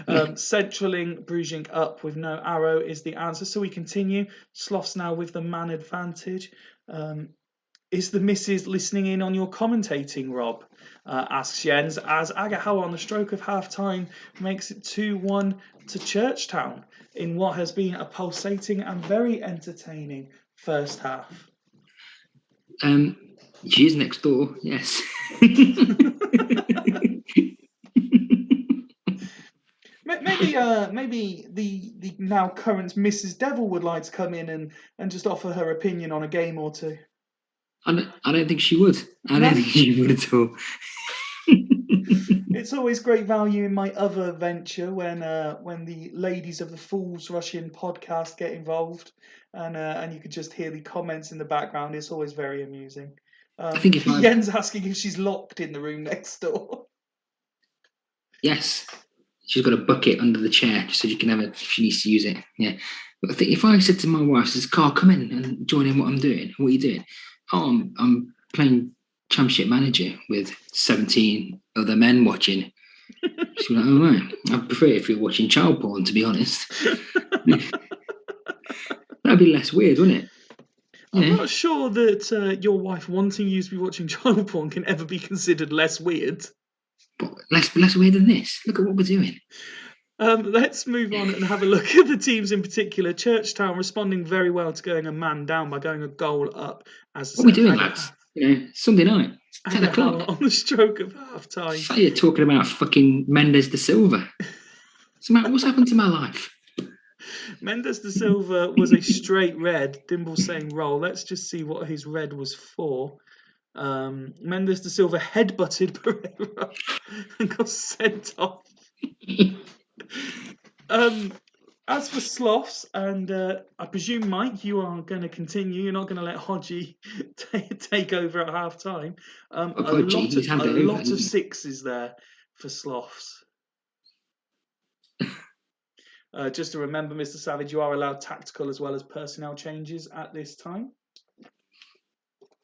Centraling Brujink up with no arrow is the answer. So we continue. Sloths now with the man advantage. Is the missus listening in on your commentating, Rob? Asks Jens, as Agahawa on the stroke of half-time makes it 2-1 to Churchtown in what has been a pulsating and very entertaining first half. She is next door, yes. Maybe the now current Mrs. Devil would like to come in and just offer her opinion on a game or two. I don't think she would. I don't think she would at all. It's always great value in my other venture when the ladies of the Fools Rush In podcast get involved, and you could just hear the comments in the background. It's always very amusing. I think Yen's asking if she's locked in the room next door. Yes, she's got a bucket under the chair just so you can have it if she needs to use it. Yeah, but I think if I said to my wife, "Says Carl, come in and join in what I'm doing. What are you doing?" "Oh, I'm playing Championship Manager with 17 other men watching." She'd be like, "Oh no, I'd prefer if you're watching child porn, to be honest." That'd be less weird, wouldn't it? I'm not sure that your wife wanting you to be watching child porn can ever be considered less weird. But less weird than this. Look at what we're doing. Let's move on and have a look at the teams in particular. Churchtown responding very well to going a man down by going a goal up. What are we doing, lads? Sunday night, 10 o'clock. On the stroke of half time. So you're talking about fucking Mendes de Silva. What's happened to my life? Mendes de Silva was a straight red. Dimble saying roll. Let's just see what his red was for. Mendes de Silva headbutted Pereira and got sent off. As for Sloths, and I presume, Mike, you are going to continue. You're not going to let Hodgie take over at half time. A lot of sixes there for Sloths. Just to remember, Mr. Savage, you are allowed tactical as well as personnel changes at this time.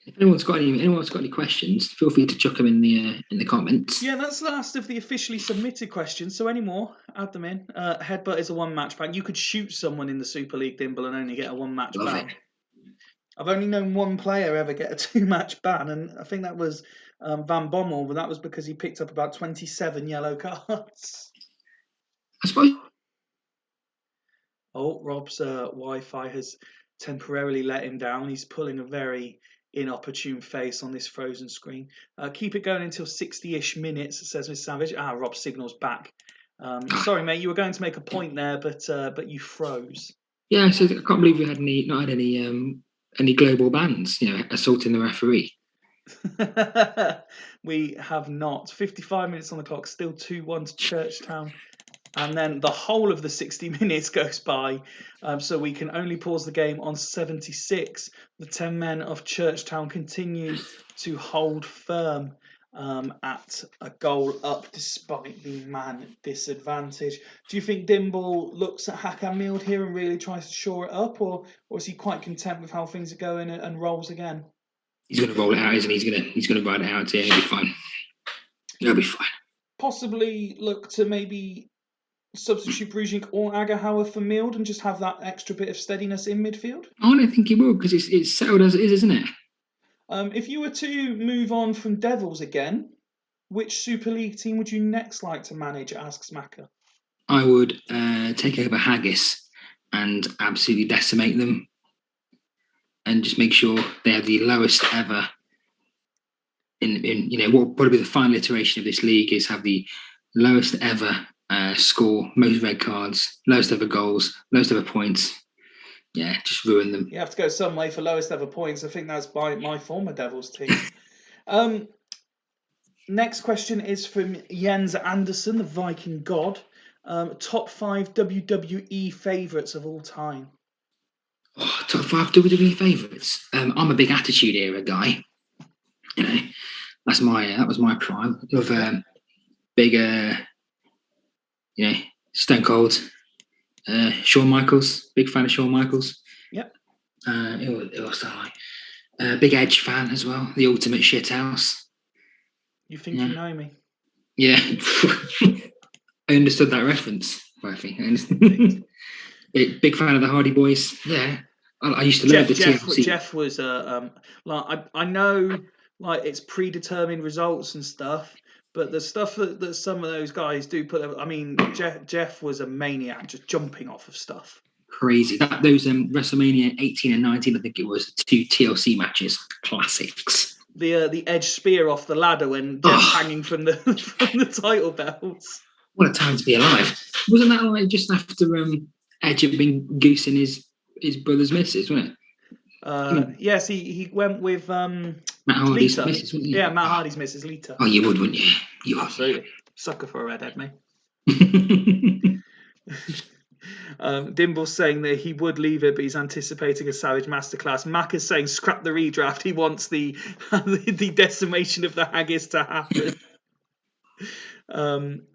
If anyone's got any questions, feel free to chuck them in the comments. Yeah, that's the last of the officially submitted questions. So any more, add them in. Headbutt is a 1-match ban. You could shoot someone in the Super League, Dimble, and only get a 1-match Love ban. it. I've only known one player ever get a 2-match ban, and I think that was Van Bommel, but that was because he picked up about 27 yellow cards. I suppose. Oh, Rob's Wi-Fi has temporarily let him down. He's pulling a very inopportune face on this frozen screen. Keep it going until 60-ish minutes, says Miss Savage. Rob's signal's back. Sorry, mate, you were going to make a point there, but you froze. Yeah, so I can't believe we not had any global bans, assaulting the referee. We have not. 55 minutes on the clock, still 2-1 to Churchtown. And then the whole of the 60 minutes goes by, so we can only pause the game on 76. The 10 men of Churchtown continue to hold firm at a goal up despite the man disadvantage. Do you think Dimble looks at Hakan Mild here and really tries to shore it up, or is he quite content with how things are going and rolls again? He's going to roll it out, isn't he? He's going to ride it out here. He'll be fine. He'll be fine. Possibly look to maybe substitute Brujik or Agahauer for Mild and just have that extra bit of steadiness in midfield? I don't think he will, because it's settled as it is, isn't it? If you were to move on from Devils again, which Super League team would you next like to manage, asks Maka? I would take over Haggis and absolutely decimate them and just make sure they have the lowest ever in what probably the final iteration of this league is, have the lowest ever score, most red cards, lowest ever goals, lowest ever points. Yeah, just ruin them. You have to go some way for lowest ever points. I think that's by my former Devils team. Next question is from Jens Anderson, the Viking God. Top 5 WWE favourites of all time. Oh, top 5 WWE favourites. I'm a big Attitude Era guy. That was my prime of big. Stone Cold. Shawn Michaels, big fan of Shawn Michaels. Yep. It was like big Edge fan as well. The ultimate shithouse. You think you know me? Yeah, I understood that reference. I think. Big fan of the Hardy Boys. Yeah, I used to love the TLC. Jeff was I know like it's predetermined results and stuff. But the stuff that some of those guys do put, I mean, Jeff was a maniac, just jumping off of stuff. Crazy. Those WrestleMania 18 and 19, I think it was, the 2 TLC matches, classics. The Edge spear off the ladder when Jeff hanging from the title belts. What a time to be alive! Wasn't that like just after Edge had been goosing his brother's missus, wasn't it? Yes, he went with Matt Hardy's missus, wasn't he? Yeah, Matt Hardy's missus, Lita. Oh, you would, wouldn't you? You would. Absolutely. Sucker for a redhead, mate. Dimble's saying that he would leave it, but he's anticipating a Savage masterclass. Mac is saying scrap the redraft. He wants the decimation of the Haggis to happen.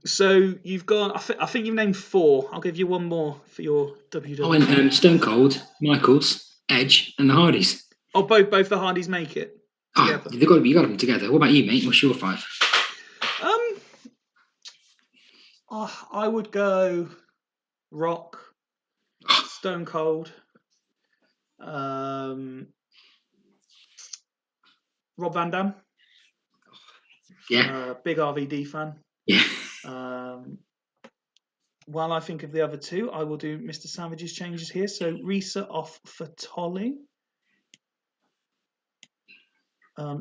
So you've got, I think you've named 4. I'll give you one more for your WWE. I went Stone Cold, Michaels, Edge, and the Hardys. Oh, both the Hardys make it. Oh, you got them together. What about you, mate? What's your 5? I would go Rock, Stone Cold, Rob Van Dam. Yeah. Big RVD fan. Yeah. While I think of the other 2, I will do Mr. Savage's changes here. So Risa off for Tolly.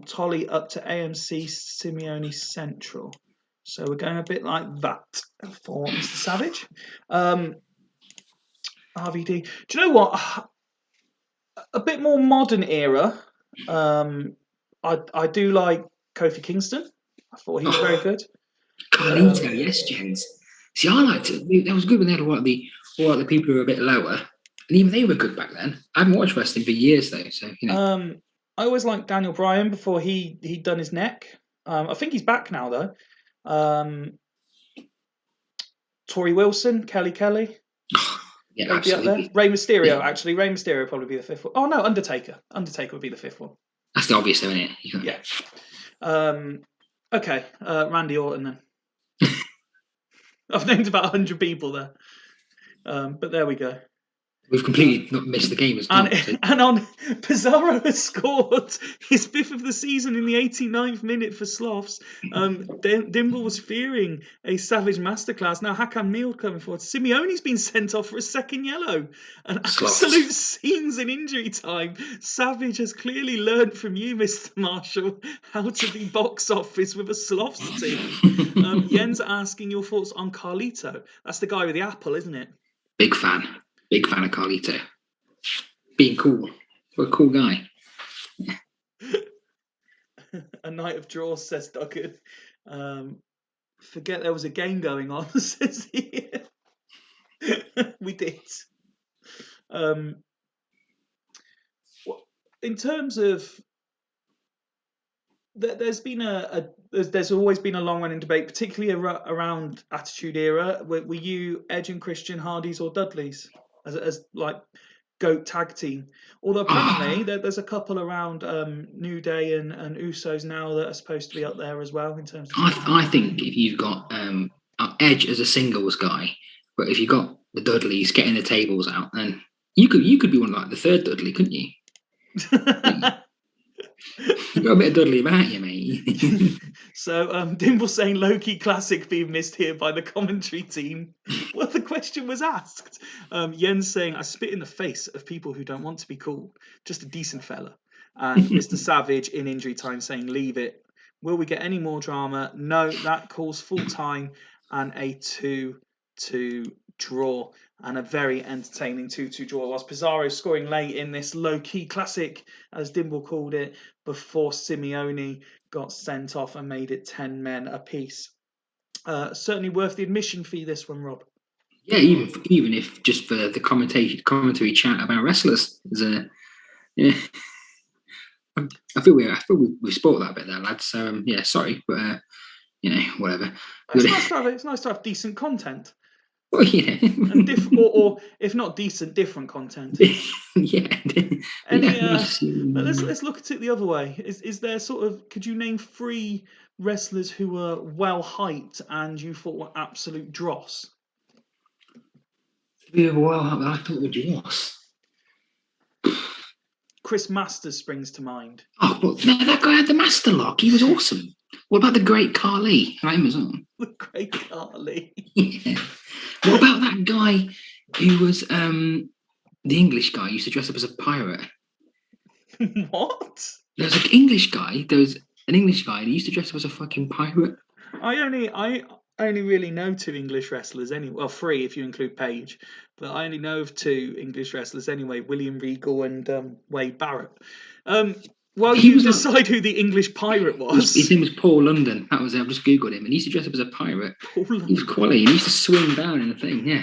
Tolly up to AMC Simeone Central. So we're going a bit like that for Mr. Savage. RVD. Do you know what? A bit more modern era. I do like Kofi Kingston. I thought he was very good. Carlito, yes, James. See, I liked it. That was good when they had all the people who were a bit lower, and even they were good back then. I haven't watched wrestling for years though, so I always liked Daniel Bryan before he'd done his neck. I think he's back now though. Tori Wilson, Kelly. Yeah, They'd be up there. absolutely. Rey Mysterio, Yeah. actually. Rey Mysterio would probably be the fifth one. Oh, no, Undertaker. Undertaker would be the fifth one. That's the obvious, though, isn't it? Yeah. Okay, Randy Orton then. I've named about 100 people there. But there we go. We've completely not missed the game as well. And on Pizarro has scored his fifth of the season in the 89th minute for Sloths. Dimble was fearing a savage masterclass. Now Hakan Meal coming forward. Simeone's been sent off for a second yellow. An absolute scenes in injury time. Savage has clearly learned from you, Mr. Marshall, how to be box office with a Sloths team. Jens asking your thoughts on Carlito. That's the guy with the apple, isn't it? Big fan of Carlito. Being cool. What a cool guy. A night of draws, says Duggan. Forget there was a game going on, says he. We did. In terms of, there's always been a long running debate, particularly around Attitude Era. Were you Edge and Christian, Hardys or Dudleys as like GOAT tag team? Although apparently there's a couple around New Day and Usos now that are supposed to be up there as well in terms of. I think if you've got Edge as a singles guy, but if you got the Dudleys getting the tables out, then you could be one like the third Dudley, couldn't you? You've got a bit of Dudley about you, mate. So Dimble saying low-key classic being missed here by the commentary team. Well, the question was asked. Jens saying, I spit in the face of people who don't want to be cool. Just a decent fella. And Mr. Savage in injury time saying, leave it. Will we get any more drama? No, that calls full time and a 2-2 draw. And a very entertaining 2-2 draw. Whilst Pizarro scoring late in this low-key classic, as Dimble called it, before Simeone got sent off and made it 10 men apiece. Certainly worth the admission fee, this one, Rob. Yeah, even if just for the commentary chat about wrestlers. Yeah. I feel we spoiled that bit there, lads. So yeah, sorry, but whatever. It's nice to have decent content. Well, yeah, and or if not decent, different content. Yeah. Let's look at it the other way. Is there could you name 3 wrestlers who were well hyped and you thought were absolute dross? Well, I thought were dross. Chris Masters springs to mind. Oh, well, no, that guy had the master lock. He was awesome. What about the great Carly? I was on. The great Carly. Yeah. What about that guy who was the English guy who used to dress up as a pirate? What? There was an English guy. There was an English guy and he used to dress up as a fucking pirate. I only really know 2 English wrestlers anyway. Well, 3 if you include Paige, but I only know of 2 English wrestlers anyway: William Regal and Wade Barrett. Well, you decide who the English pirate was. His name was Paul London. That was it. I've just googled him, and he used to dress up as a pirate. He was quality. He used to swing down in the thing. Yeah.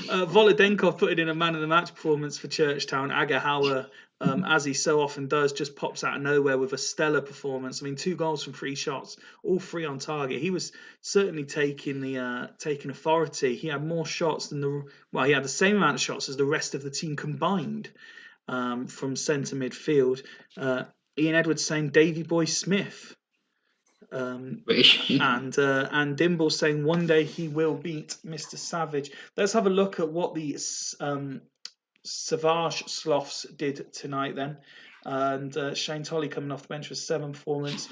Volodenkov put it in a man of the match performance for Churchtown. Agahauer, as he so often does, just pops out of nowhere with a stellar performance. I mean, 2 goals from 3 shots, all 3 on target. He was certainly taking authority. He had more shots than he had the same amount of shots as the rest of the team combined from centre midfield. Ian Edwards saying Davy Boy Smith. British. And Dimble saying one day he will beat Mr. Savage. Let's have a look at what the Savage Sloths did tonight then. And Shane Tolley coming off the bench with 7 performance.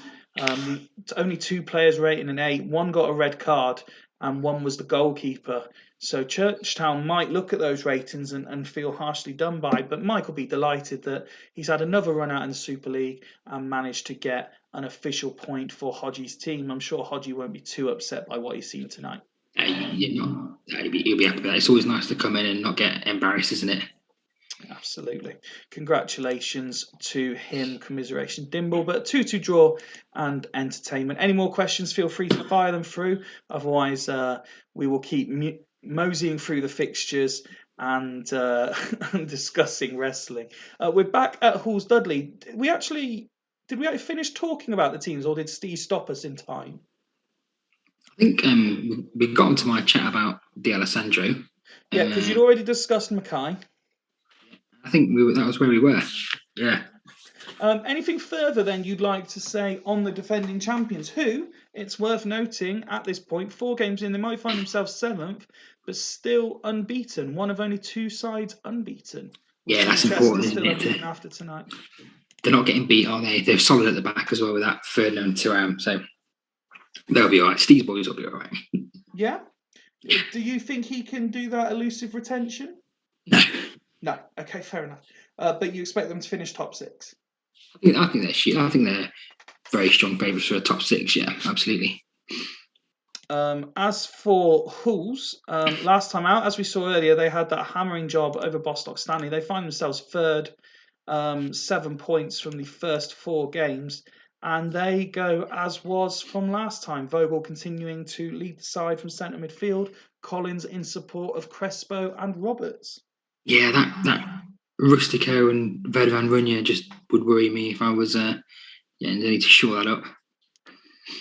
Only 2 players rating an 8. 1 got a red card and 1 was the goalkeeper. So Churchtown might look at those ratings and feel harshly done by, but Mike will be delighted that he's had another run out in the Super League and managed to get an official point for Hodgie's team. I'm sure Hodgie won't be too upset by what he's seen tonight. He'll be happy with that. It's always nice to come in and not get embarrassed, isn't it? Absolutely. Congratulations to him. Commiseration, Dimble. But 2-2 draw and entertainment. Any more questions, feel free to fire them through. Otherwise, we will keep moseying through the fixtures and discussing wrestling. We're back at Halls Dudley. Did we actually finish talking about the teams, or did Steve stop us in time? I think we got into my chat about D'Alessandro. Yeah, because you'd already discussed Mackay. I think that was where we were. Yeah. Anything further then you'd like to say on the defending champions, who, it's worth noting, at this point, 4 games in, they might find themselves 7th, but still unbeaten. One of only 2 sides unbeaten. Yeah, that's important, still isn't it? unbeaten after tonight. They're not getting beat, are they? They're solid at the back as well with that Ferdinand Thuram, so they'll be all right. Steve's boys will be all right. Yeah? Do you think he can do that elusive retention? No. No. Okay, fair enough. But you expect them to finish top 6? I think they're shit. I think they're very strong favourites for a top 6. Yeah, absolutely. As for Hulls, last time out, as we saw earlier, they had that hammering job over Bostock Stanley. They find themselves 3rd, 7 points from the first 4 games, and they go as was from last time. Vogel continuing to lead the side from centre midfield, Collins in support of Crespo and Roberts. Yeah, that Rustico and Verdevan Runye just would worry me if I was they need to shore that up.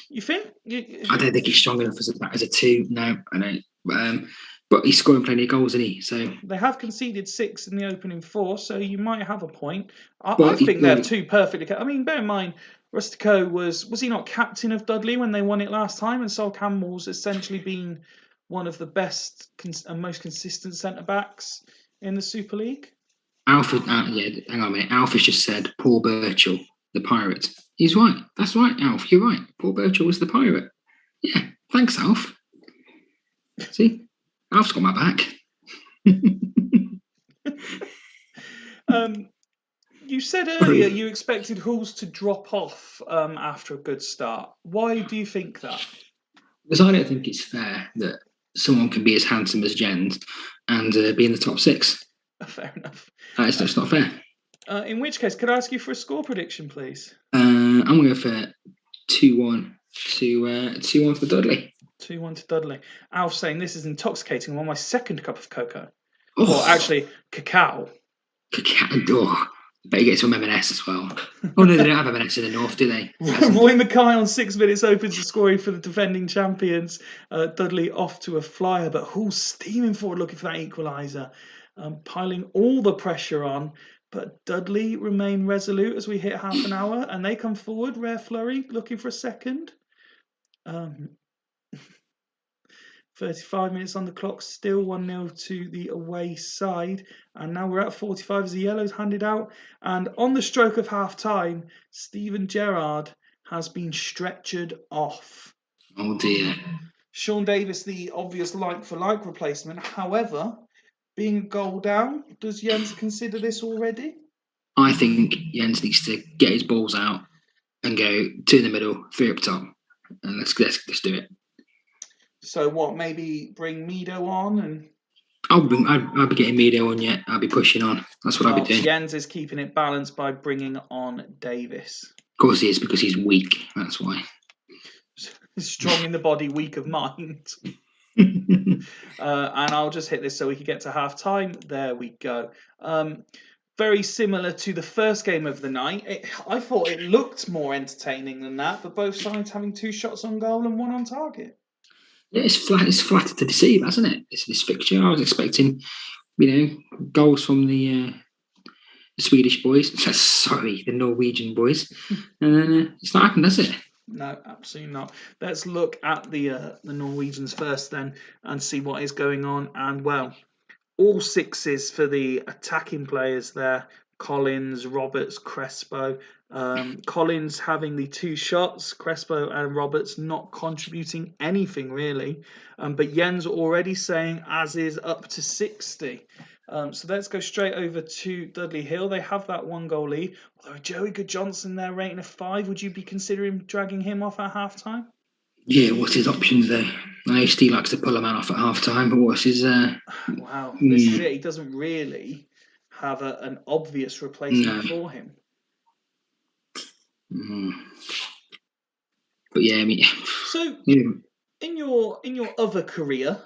You think? I don't think he's strong enough as a 2. No, I don't. But he's scoring plenty of goals, isn't he? So they have conceded 6 in the opening 4, so you might have a point. I think they're 2 perfectly. I mean, bear in mind, Rustico was he not captain of Dudley when they won it last time? And Sol Campbell's essentially been one of the best and most consistent centre backs in the Super League. Alfred, hang on a minute. Alf has just said Paul Burchill, the pirate. He's right. That's right, Alf. You're right. Paul Burchill was the pirate. Yeah. Thanks, Alf. See, Alf's got my back. You said earlier you expected Hulls to drop off after a good start. Why do you think that? Because I don't think it's fair that someone can be as handsome as Jens and be in the top 6. Fair enough. It's just not fair. In which case, could I ask you for a score prediction, please? I'm going to go for 2-1 2-1 for Dudley. 2-1 to Dudley. Alf saying this is intoxicating. I'm on my 2nd cup of cocoa. Oh. Or actually, cacao. Cacao. Oh. Bet you get some M&S as well. Oh no, they don't have M&S in the north, do they? Roy Mackay on 6 minutes opens the scoring for the defending champions. Dudley off to a flyer, but Hull's steaming forward looking for that equaliser. Piling all the pressure on, but Dudley remain resolute as we hit half an hour, and they come forward. Rare flurry, looking for a second. 35 minutes on the clock, still 1-0 to the away side. And now we're at 45 as the yellow's handed out. And on the stroke of half-time, Steven Gerrard has been stretchered off. Oh dear. Sean Davis, the obvious like-for-like replacement. However, being a goal down, does Jens consider this already? I think Jens needs to get his balls out and go 2 in the middle, 3 up top. And let's do it. So what, maybe bring Mido on? And I'll be getting Mido on yet. I'll be pushing on. That's what I'll be doing. Jens is keeping it balanced by bringing on Davis. Of course he is, because he's weak. That's why. Strong in the body, weak of mind. And I'll just hit this so we can get to half-time. There we go. Very similar to the first game of the night. I thought it looked more entertaining than that, but both sides having 2 shots on goal and 1 on target. Yeah, it's flattered to deceive, hasn't it? It's this fixture. I was expecting, goals from the Swedish boys. Sorry, the Norwegian boys. And then it's not happened, has it? No, absolutely not. Let's look at the Norwegians first then and see what is going on. And well, all 6s for the attacking players there. Collins, Roberts, Crespo. Collins having the 2 shots, Crespo and Roberts not contributing anything really. But Jens already saying as is up to 60. So let's go straight over to Dudley Hill. They have that 1 goal lead. Although Joey Good-Johnson there rating a 5, would you be considering dragging him off at half time? Yeah, what's his options there? I know Steve likes to pull a man off at half time, but what's his Wow, this is it. He doesn't really have an obvious replacement for him. But yeah, I mean, so in your other career,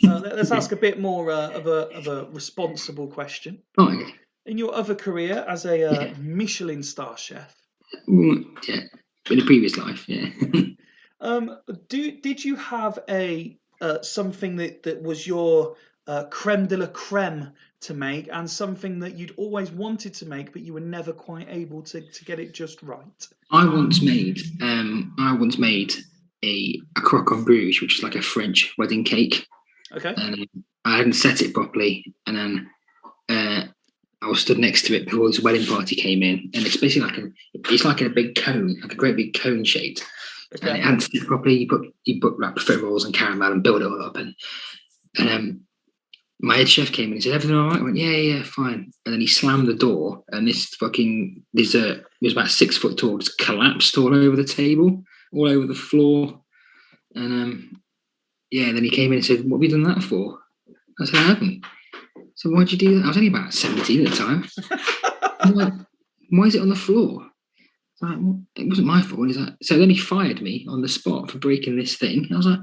let's ask a bit more of a responsible question. Oh, okay. In your other career as a Michelin star chef, yeah, in a previous life, yeah. Did you have a something that was your creme de la creme to make, and something that you'd always wanted to make, but you were never quite able to get it just right? I once made a croque en bruges, which is like a French wedding cake. Okay. And I hadn't set it properly, and then I was stood next to it before this wedding party came in, and it's basically like a big cone, like a great big cone shaped. Okay. And it hadn't set properly. You put like profiterole rolls and caramel and build it all up, and my head chef came in and said, "Everything all right?" I went, yeah, fine. And then he slammed the door, and this fucking dessert, it was about 6 foot tall, just collapsed all over the table, all over the floor. And then he came in and said, "What have you done that for?" I said, "I haven't." So why'd you do that? I was only about 17 at the time. Like, why is it on the floor? Like, well, it wasn't my fault. He's like, so then he fired me on the spot for breaking this thing. I was like,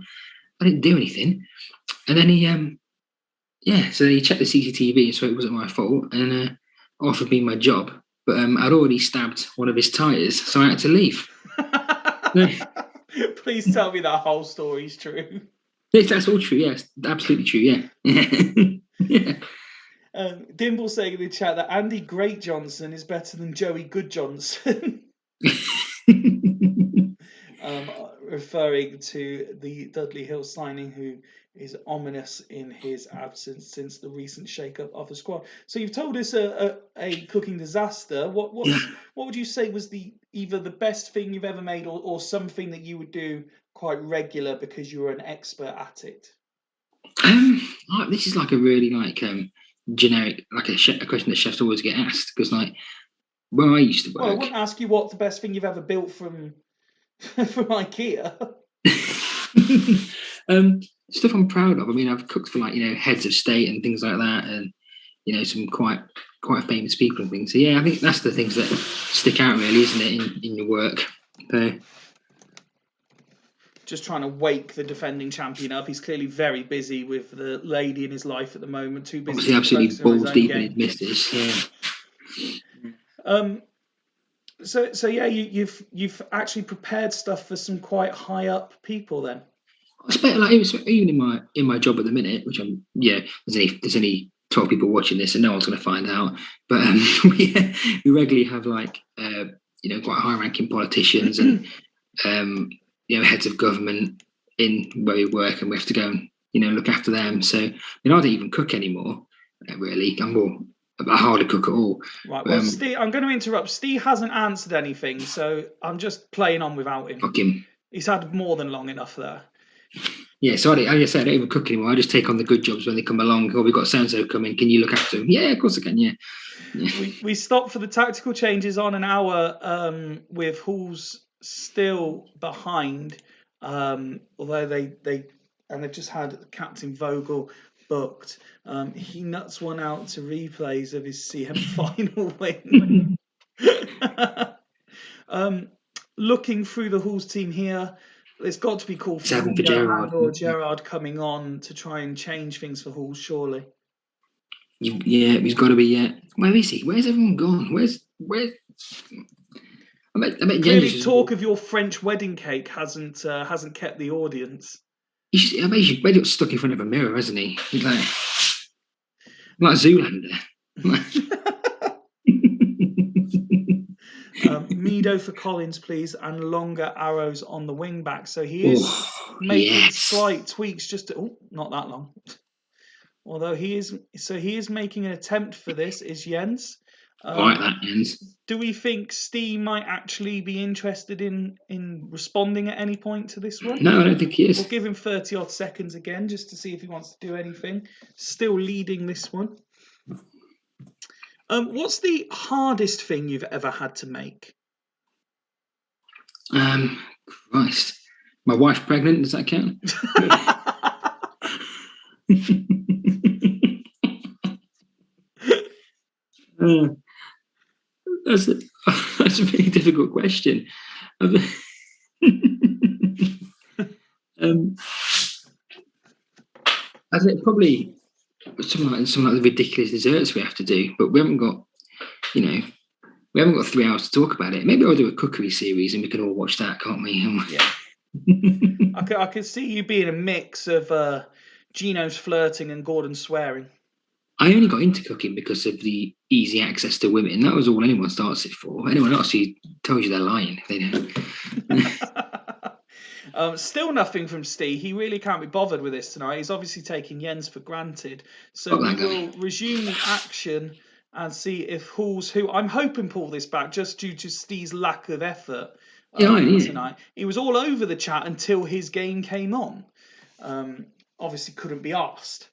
I didn't do anything. And then he so he checked the CCTV, so it wasn't my fault, and offered me my job. But I'd already stabbed one of his tyres, so I had to leave. Please tell me that whole story's true. That's all true, yes. Absolutely true, yeah. Yeah. Dimble saying in the chat that Andy Great Johnson is better than Joey Good Johnson. Referring to the Dudley Hill signing, who is ominous in his absence since the recent shake-up of the squad. So you've told us a cooking disaster. What would you say was either the best thing you've ever made, or something that you would do quite regular because you were an expert at it? This is like a really generic, like a question that chefs always get asked, because like where I used to work. Well, I wouldn't ask you what the best thing you've ever built from IKEA. Stuff I'm proud of. I mean, I've cooked for heads of state and things like that, and some quite famous people and things. So yeah, I think that's the things that stick out, really, isn't it, in your work? So, just trying to wake the defending champion up. He's clearly very busy with the lady in his life at the moment. Too busy. Obviously, absolutely balls deep in his missus. Yeah. So yeah, you've actually prepared stuff for some quite high up people then. I expect, even in my job at the minute, which there's only 12 people watching this, and no one's going to find out. But we regularly have quite high ranking politicians and heads of government in where we work, and we have to go and look after them. So I don't even cook anymore. Really, I'm more a hardly cook at all. Right. Well, Steve, I'm going to interrupt. Steve hasn't answered anything, so I'm just playing on without him. Fuck him. He's had more than long enough there. Yeah, so I don't even cook anymore. I just take on the good jobs when they come along. Oh, we've got so-and-so coming. Can you look after them? Yeah, of course I can, yeah. We stopped for the tactical changes on an hour with Halls still behind, although they've just had Captain Vogel booked. He nuts one out to replays of his CM final win. Looking through the Halls team here, it's got to be called for Gerard or Gerard coming on to try and change things for Halls, surely. Yeah, he's got to be. Yeah, where is he? Where's everyone gone? Where's? I bet clearly, talk of your French wedding cake hasn't kept the audience. I bet he's got stuck in front of a mirror, hasn't he? He's like Zoolander. Mido for Collins, please, and longer arrows on the wing back. So he is making slight tweaks, not that long. Although he is making an attempt for this. Is Jens? I like that, Jens. Do we think Steve might actually be interested in responding at any point to this one? No, I don't think he is. We'll give him 30 odd seconds again just to see if he wants to do anything. Still leading this one. What's the hardest thing you've ever had to make? Christ. My wife pregnant, does that count? That's a really difficult question. I think probably some like the ridiculous desserts we have to do, but we haven't got 3 hours to talk about it. Maybe I'll do a cookery series and we can all watch that, can't we? Yeah. I could see you being a mix of Gino's flirting and Gordon swearing. I only got into cooking because of the easy access to women. That was all anyone starts it for. Anyone else who tells you they're lying, they don't. Still nothing from Steve. He really can't be bothered with this tonight. He's obviously taking Jens for granted. So we will resume the action and see if Halls, who I'm hoping pull this back just due to Steve's lack of effort tonight. He was all over the chat until his game came on. Obviously couldn't be asked.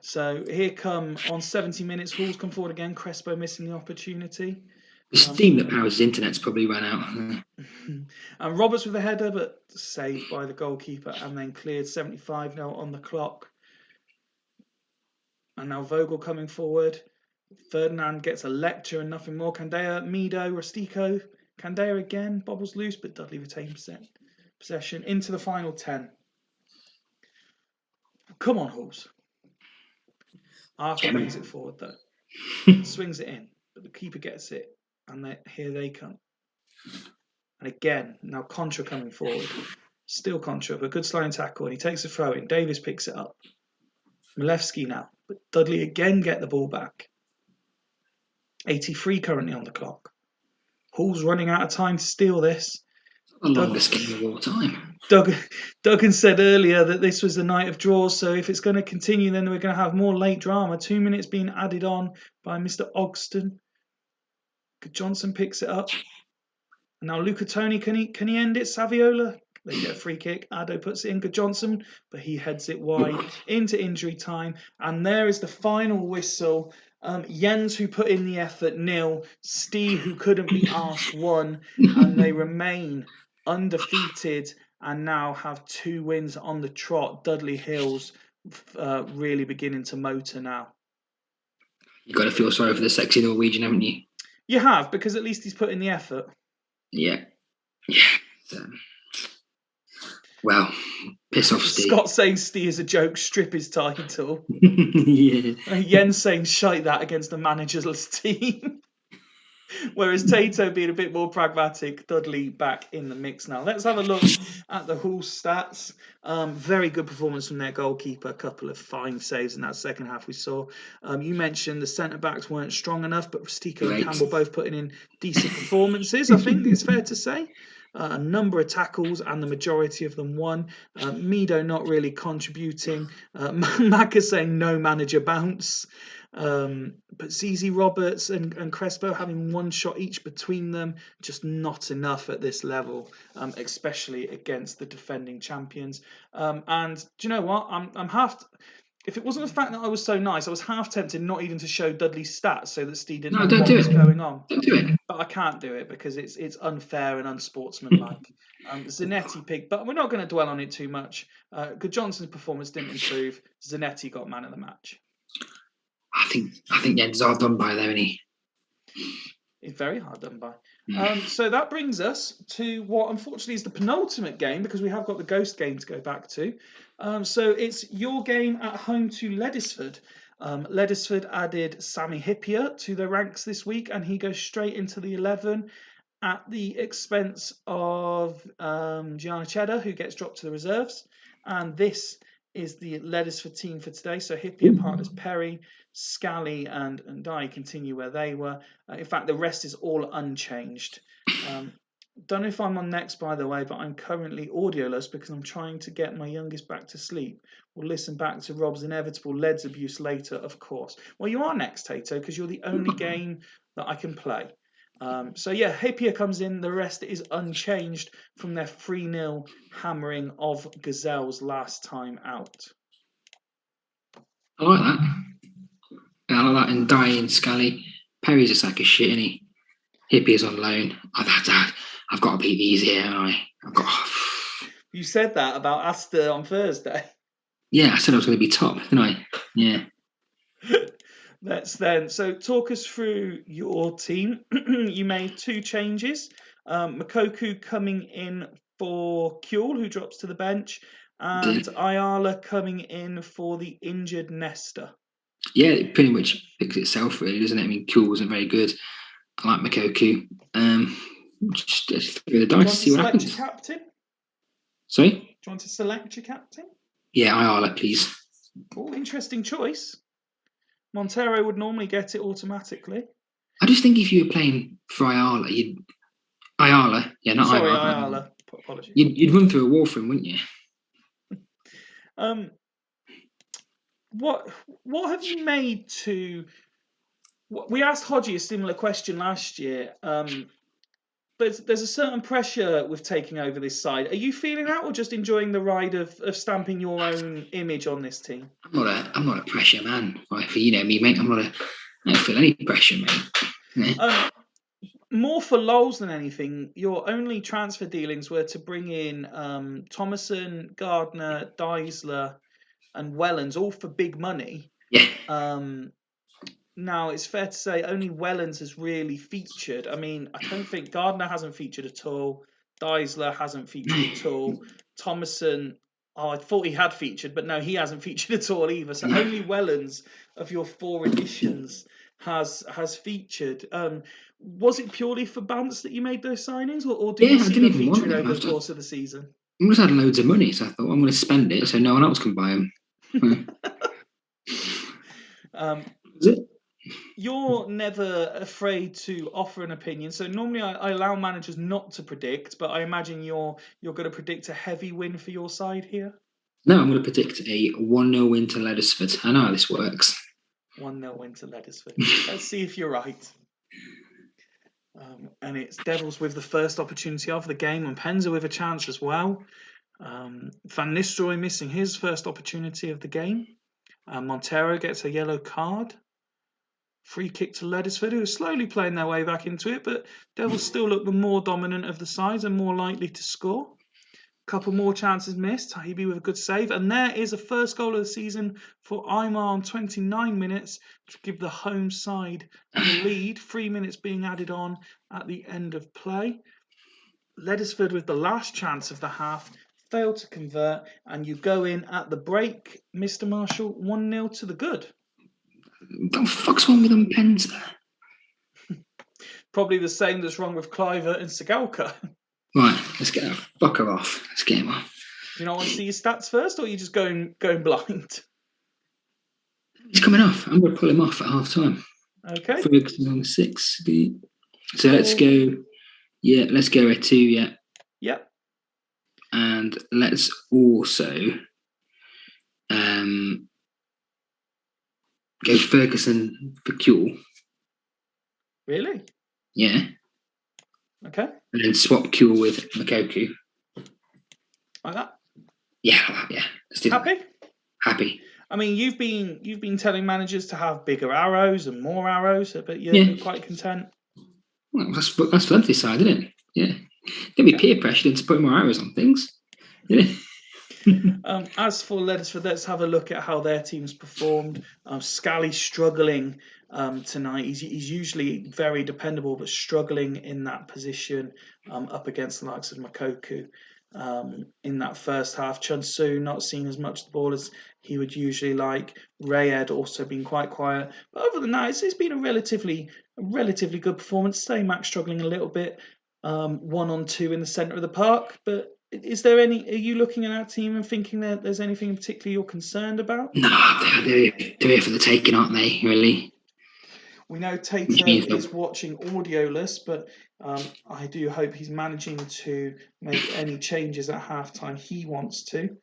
So here come, on 70 minutes, Halls come forward again. Crespo missing the opportunity. The steam that powers his internet's probably run out. And Roberts with a header, but saved by the goalkeeper, and then cleared. 75 now on the clock. And now Vogel coming forward. Ferdinand gets a lecture and nothing more. Candea, Mido, Rustico. Candea again, bobbles loose, but Dudley retains possession into the final 10. Come on, Halls. Arthur brings it forward, though. Swings it in, but the keeper gets it. And here they come. And again, now Contra coming forward. Still Contra, but good sliding tackle. And he takes a throw in. Davis picks it up. Milewski now. But Dudley again get the ball back. 83 currently on the clock. Hall's running out of time to steal this. The longest game of all time. Duggan said earlier that this was the night of draws, so if it's going to continue, then we're going to have more late drama. 2 minutes being added on by Mr. Ogston. Johnson picks it up. And now Luca Toni, can he end it? Saviola, they get a free kick. Addo puts it in. Good Johnson, but he heads it wide into injury time. And there is the final whistle. Jens, who put in the effort, 0. Steve, who couldn't be asked, 1. And they remain undefeated and now have 2 wins on the trot. Dudley Hills really beginning to motor now. You've got to feel sorry for the sexy Norwegian, haven't you? You have, because at least he's put in the effort. Yeah. Well, piss off, Steve. Scott saying Steve is a joke, strip his title. Yeah. Jens saying shite that against a managerless team. Whereas Tato being a bit more pragmatic, Dudley back in the mix now. Let's have a look at the Hull stats. Very good performance from their goalkeeper. A couple of fine saves in that second half we saw. You mentioned the centre-backs weren't strong enough, but Rustico and Campbell both putting in decent performances, I think it's fair to say. A number of tackles and the majority of them won. Mido not really contributing. Maka saying no manager bounce. But ZZ Roberts and Crespo having 1 shot each between them, just not enough at this level, especially against the defending champions. And do you know what? I'm half. If it wasn't the fact that I was so nice, I was half tempted not even to show Dudley's stats so that Steve didn't know what was going on. Don't do it. But I can't do it because it's unfair and unsportsmanlike. Zanetti picked, but we're not going to dwell on it too much. Good Johnson's performance didn't improve. Zanetti got man of the match. I think Jens are done by there, isn't he? It's very hard done by. So that brings us to what unfortunately is the penultimate game, because we have got the Ghost game to go back to. So it's your game at home to Ledisford. Ledisford added Sammy Hippier to their ranks this week, and he goes straight into the 11 at the expense of Gianna Cheddar, who gets dropped to the reserves. And this is the Ledisford team for today. So Hippier partners Perry, Scally and Dye continue where they were. In fact, the rest is all unchanged. Don't know if I'm on next, by the way, but I'm currently audioless because I'm trying to get my youngest back to sleep. We'll listen back to Rob's inevitable Leds abuse later, of course. Well, you are next, Tato, because you're the only game that I can play. So yeah, Hippier comes in. The rest is unchanged from their 3-0 hammering of Gazelles last time out. I like that. I like that. And Dye and Scally. Perry's a sack of shit, isn't he? Hippier's on loan. I've got to beat these here, haven't I? You said that about Astor on Thursday. Yeah, I said I was going to be top, didn't I? Yeah. So talk us through your team. You made 2 changes. Makoku coming in for Kuhl, who drops to the bench, and Ayala coming in for the injured Nesta. Yeah, it pretty much picks itself, really, doesn't it? I mean, Kuhl wasn't very good. I like Makoku. Just throw the dice to see what happens. Your captain? Sorry? Do you want to select your captain? Yeah, Ayala, please. Oh, interesting choice. Montero would normally get it automatically. I just think if you were playing for Ayala, yeah, not Sorry, Ayala. Ayala. Apologies. You'd run through a wall for him, wouldn't you? What have you made to? We asked Hodgie a similar question last year. There's a certain pressure with taking over this side. Are you feeling that, or just enjoying the ride of stamping your own image on this team? I'm not a pressure man. For you know me, mate. I don't feel any pressure, mate. Yeah. More for lols than anything, your only transfer dealings were to bring in Thomason, Gardner, Deisler, and Wellens, all for big money. Yeah. Now, it's fair to say only Wellens has really featured. I mean, I don't think Gardner hasn't featured at all. Deisler hasn't featured at all. Thomason, I thought he had featured, but no, he hasn't featured at all either. So only Wellens of your 4 editions has featured. Was it purely for Bants that you made those signings, or did you see them featuring over the course of the season? I just had loads of money, so I thought I'm going to spend it so no one else can buy them. Is it? You're never afraid to offer an opinion. So normally I allow managers not to predict, but I imagine you're going to predict a heavy win for your side here. No, I'm going to predict a 1-0 win to Leddersford. I know how this works. 1-0 win to Leddersford. Let's see if you're right. And it's Devils with the first opportunity of the game, and Penza with a chance as well. Van Nistelrooy missing his first opportunity of the game. Montero gets a yellow card. Free kick to Leddersford, who are slowly playing their way back into it, but Devils still look the more dominant of the sides and more likely to score. A couple more chances missed. Tahibi with a good save. And there is a first goal of the season for Aymar on 29 minutes to give the home side the lead. 3 minutes being added on at the end of play. Leddersford with the last chance of the half failed to convert, and you go in at the break, Mr. Marshall, 1-0 to the good. What the fuck's wrong with them pens? Probably the same that's wrong with Cliver and Segalka. Right, let's get that fucker off. Let's get him off. Do you not want to see your stats first, or are you just going blind? He's coming off. I'm going to pull him off at half time. Okay. Ferguson's on 6. So let's go. Yeah, let's go at 2. Yeah. Yep. And let's also go Ferguson for Kuehl. Really? Yeah. Okay. And then swap Kuehl with Makoku. Like that? Yeah, yeah. Let's do Happy? That. Happy. I mean, you've been telling managers to have bigger arrows and more arrows, but you're quite content. Well, that's fun this side, isn't it? Yeah. Don't be peer pressured into putting more arrows on things. Yeah. As for Leddersford, let's have a look at how their team's performed. Scally struggling tonight. He's usually very dependable, but struggling in that position up against the likes of Makoku. In that first half, Chun-Su not seeing as much of the ball as he would usually like. Rayed also been quite quiet. But other than that, it's been a relatively good performance. Max struggling a little bit, 1-on-2 in the centre of the park. But is there any? Are you looking at that team and thinking that there's anything in particular you're concerned about? No, they're here for the taking, aren't they? Really. We know Tater is watching audioless, but I do hope he's managing to make any changes at halftime he wants to.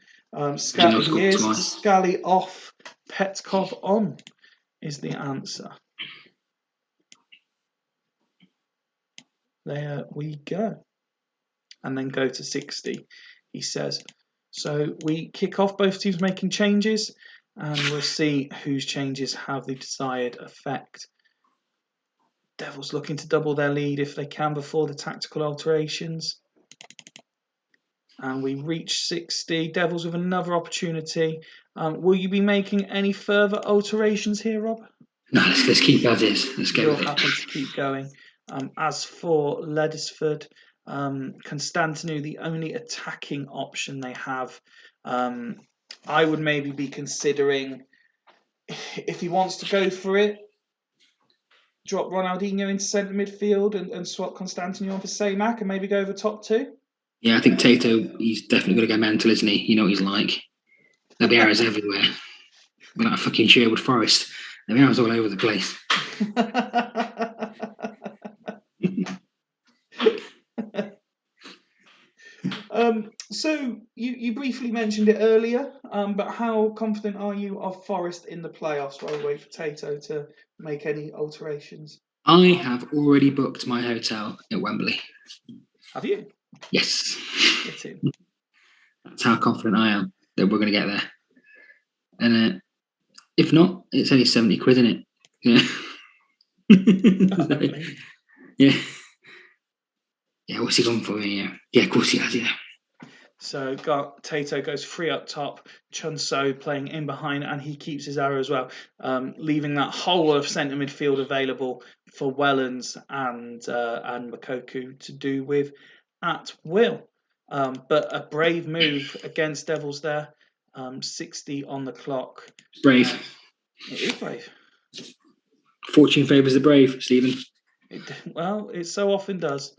Scally off, Petkov on is the answer. There we go. And then go to 60, he says. So we kick off, both teams making changes, and we'll see whose changes have the desired effect. Devils looking to double their lead if they can before the tactical alterations. And we reach 60. Devils with another opportunity. Will you be making any further alterations here, Rob? No, let's keep as is. Let's go. You're happy to keep going. As for Leddersford, Constantinu, the only attacking option they have. I would maybe be considering, if he wants to go for it, drop Ronaldinho into centre midfield and swap Constantinu on for Saymac and maybe go over top 2? Yeah, I think Tato, he's definitely going to go mental, isn't he? You know what he's like. There'll be arrows everywhere. we're like a fucking Sherwood Forest. I mean, I was all over the place. So you briefly mentioned it earlier, but how confident are you of Forest in the playoffs while we wait for Tato to make any alterations? I have already booked my hotel at Wembley. Have you? Yes. Get in. That's how confident I am that we're going to get there. And if not, it's only 70 quid, isn't it? Yeah. Yeah. Yeah, what's he gone for me? Yeah, of course he has, yeah. So Tato goes free up top, Chun So playing in behind, and he keeps his arrow as well, leaving that whole of centre midfield available for Wellens and Makoku to do with at will. But a brave move against Devils there, 60 on the clock. It's brave. It is brave. Fortune favours the brave, Stephen. It so often does.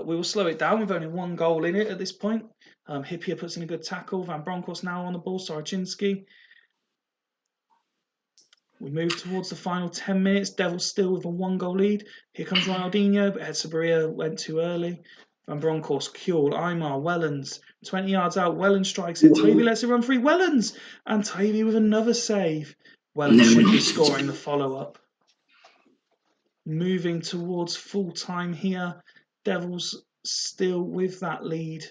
We will slow it down with only one goal in it at this point. Hippier puts in a good tackle. Van Bronckhorst now on the ball. Saraczynski. We move towards the final 10 minutes. Devils still with a 1-goal lead. Here comes Ronaldinho, but Hetzeberia went too early. Van Bronckhorst, Kjol, Aymar, Wellens. 20 yards out. Wellens strikes it. Toby lets it run free. Wellens! And Toby with another save. Wellens should be scoring the follow-up. Moving towards full-time here. Devils still with that lead.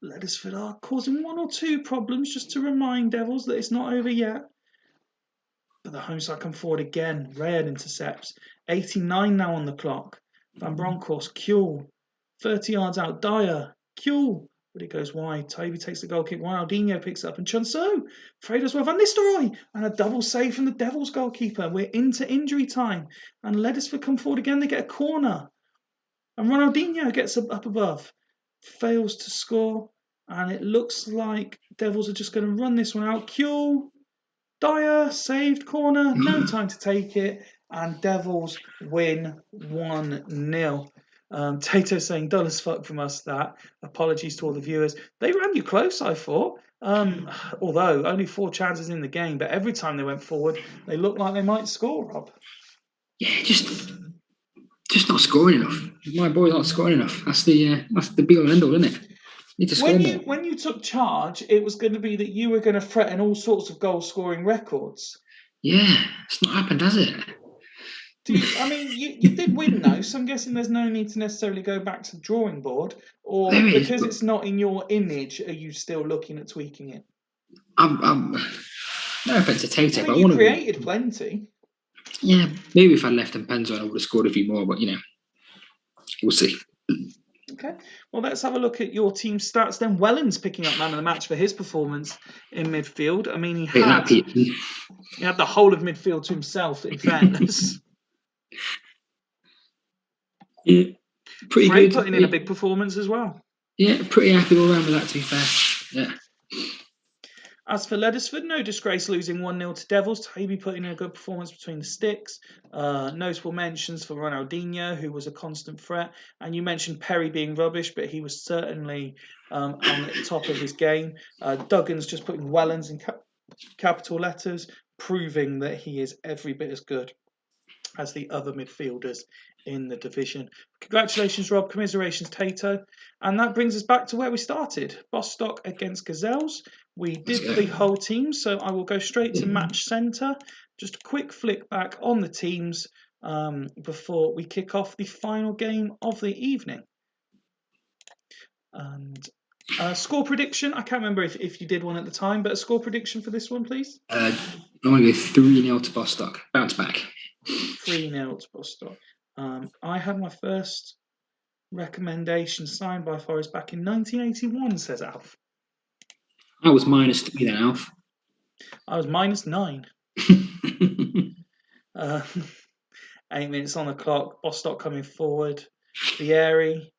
Leddersford are causing 1 or 2 problems, just to remind Devils that it's not over yet. But the home side come forward again. Rayard intercepts. 89 now on the clock. Van Bronckhorst, Kjol. 30 yards out, Dyer. Kjol. But it goes wide. Toby takes the goal kick. Ronaldinho picks it up. And Chun-So. Freda as well. Van Nistelrooy. And a double save from the Devils goalkeeper. We're into injury time. And Leddersford come forward again. They get a corner. And Ronaldinho gets up above. Fails to score. And it looks like Devils are just going to run this one out. Kjol. Dyer, saved corner, no time to take it, and Devils win 1-0. Tato saying, dull as fuck from us, that. Apologies to all the viewers. They ran you close, I thought. Although only 4 chances in the game, but every time they went forward, they looked like they might score, Rob. Yeah, just not scoring enough. My boy's not scoring enough. That's the be all and end all, isn't it? When you took charge, it was going to be that you were going to threaten all sorts of goal-scoring records. Yeah, it's not happened, has it? You did win though, so I'm guessing there's no need to necessarily go back to the drawing board, or because it's not in your image, are you still looking at tweaking it? I'm no offense to Tato, but you created plenty. Yeah, maybe if I left and Penzo, I would have scored a few more, but we'll see. Okay, well, let's have a look at your team stats then. Wellens picking up man of the match for his performance in midfield. I mean, he had the whole of midfield to himself, in fairness. Yeah, pretty Frey good. Putting in a big performance as well. Yeah, pretty happy all around with that, to be fair. Yeah. As for Leddersford, no disgrace losing 1-0 to Devils. Toby putting in a good performance between the sticks. Notable mentions for Ronaldinho, who was a constant threat. And you mentioned Perry being rubbish, but he was certainly on the top of his game. Duggan's just putting Wellens in capital letters, proving that he is every bit as good as the other midfielders in the division. Congratulations, Rob. Commiserations, Tato. And that brings us back to where we started. Bostock against Gazelles. We did the whole team, so I will go straight to match centre. Just a quick flick back on the teams before we kick off the final game of the evening. And score prediction. I can't remember if you did one at the time, but a score prediction for this one, please. I want to go 3-0 to Bostock. Bounce back. 3-0 to Bostock. I had my first recommendation signed by Forest back in 1981, says Alf. I was -3 then, Alf. I was -9. 8 minutes on the clock. Bostock coming forward. Vieri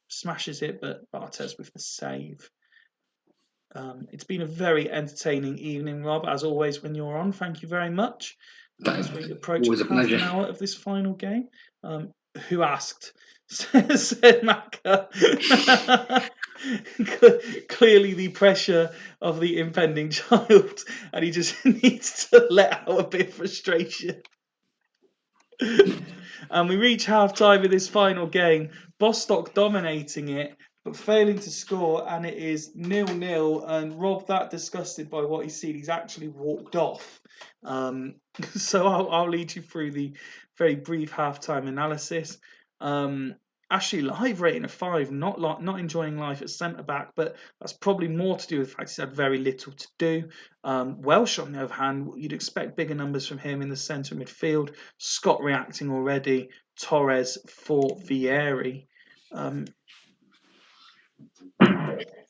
smashes it, but Bartes with the save. It's been a very entertaining evening, Rob, as always when you're on. Thank you very much. As we approach half an hour of this final game. Who asked? Said Macca. clearly the pressure of the impending child, and he just needs to let out a bit of frustration. And we reach half-time in this final game. Bostock dominating it, but failing to score, and it is 0-0. And Rob, that disgusted by what he's seen, he's actually walked off. So I'll lead you through the very brief half-time analysis. Ashley Live rating of 5, not enjoying life at centre back, but that's probably more to do with the fact he's had very little to do. Welsh, on the other hand, you'd expect bigger numbers from him in the centre midfield. Scott reacting already. Torres for Vieri.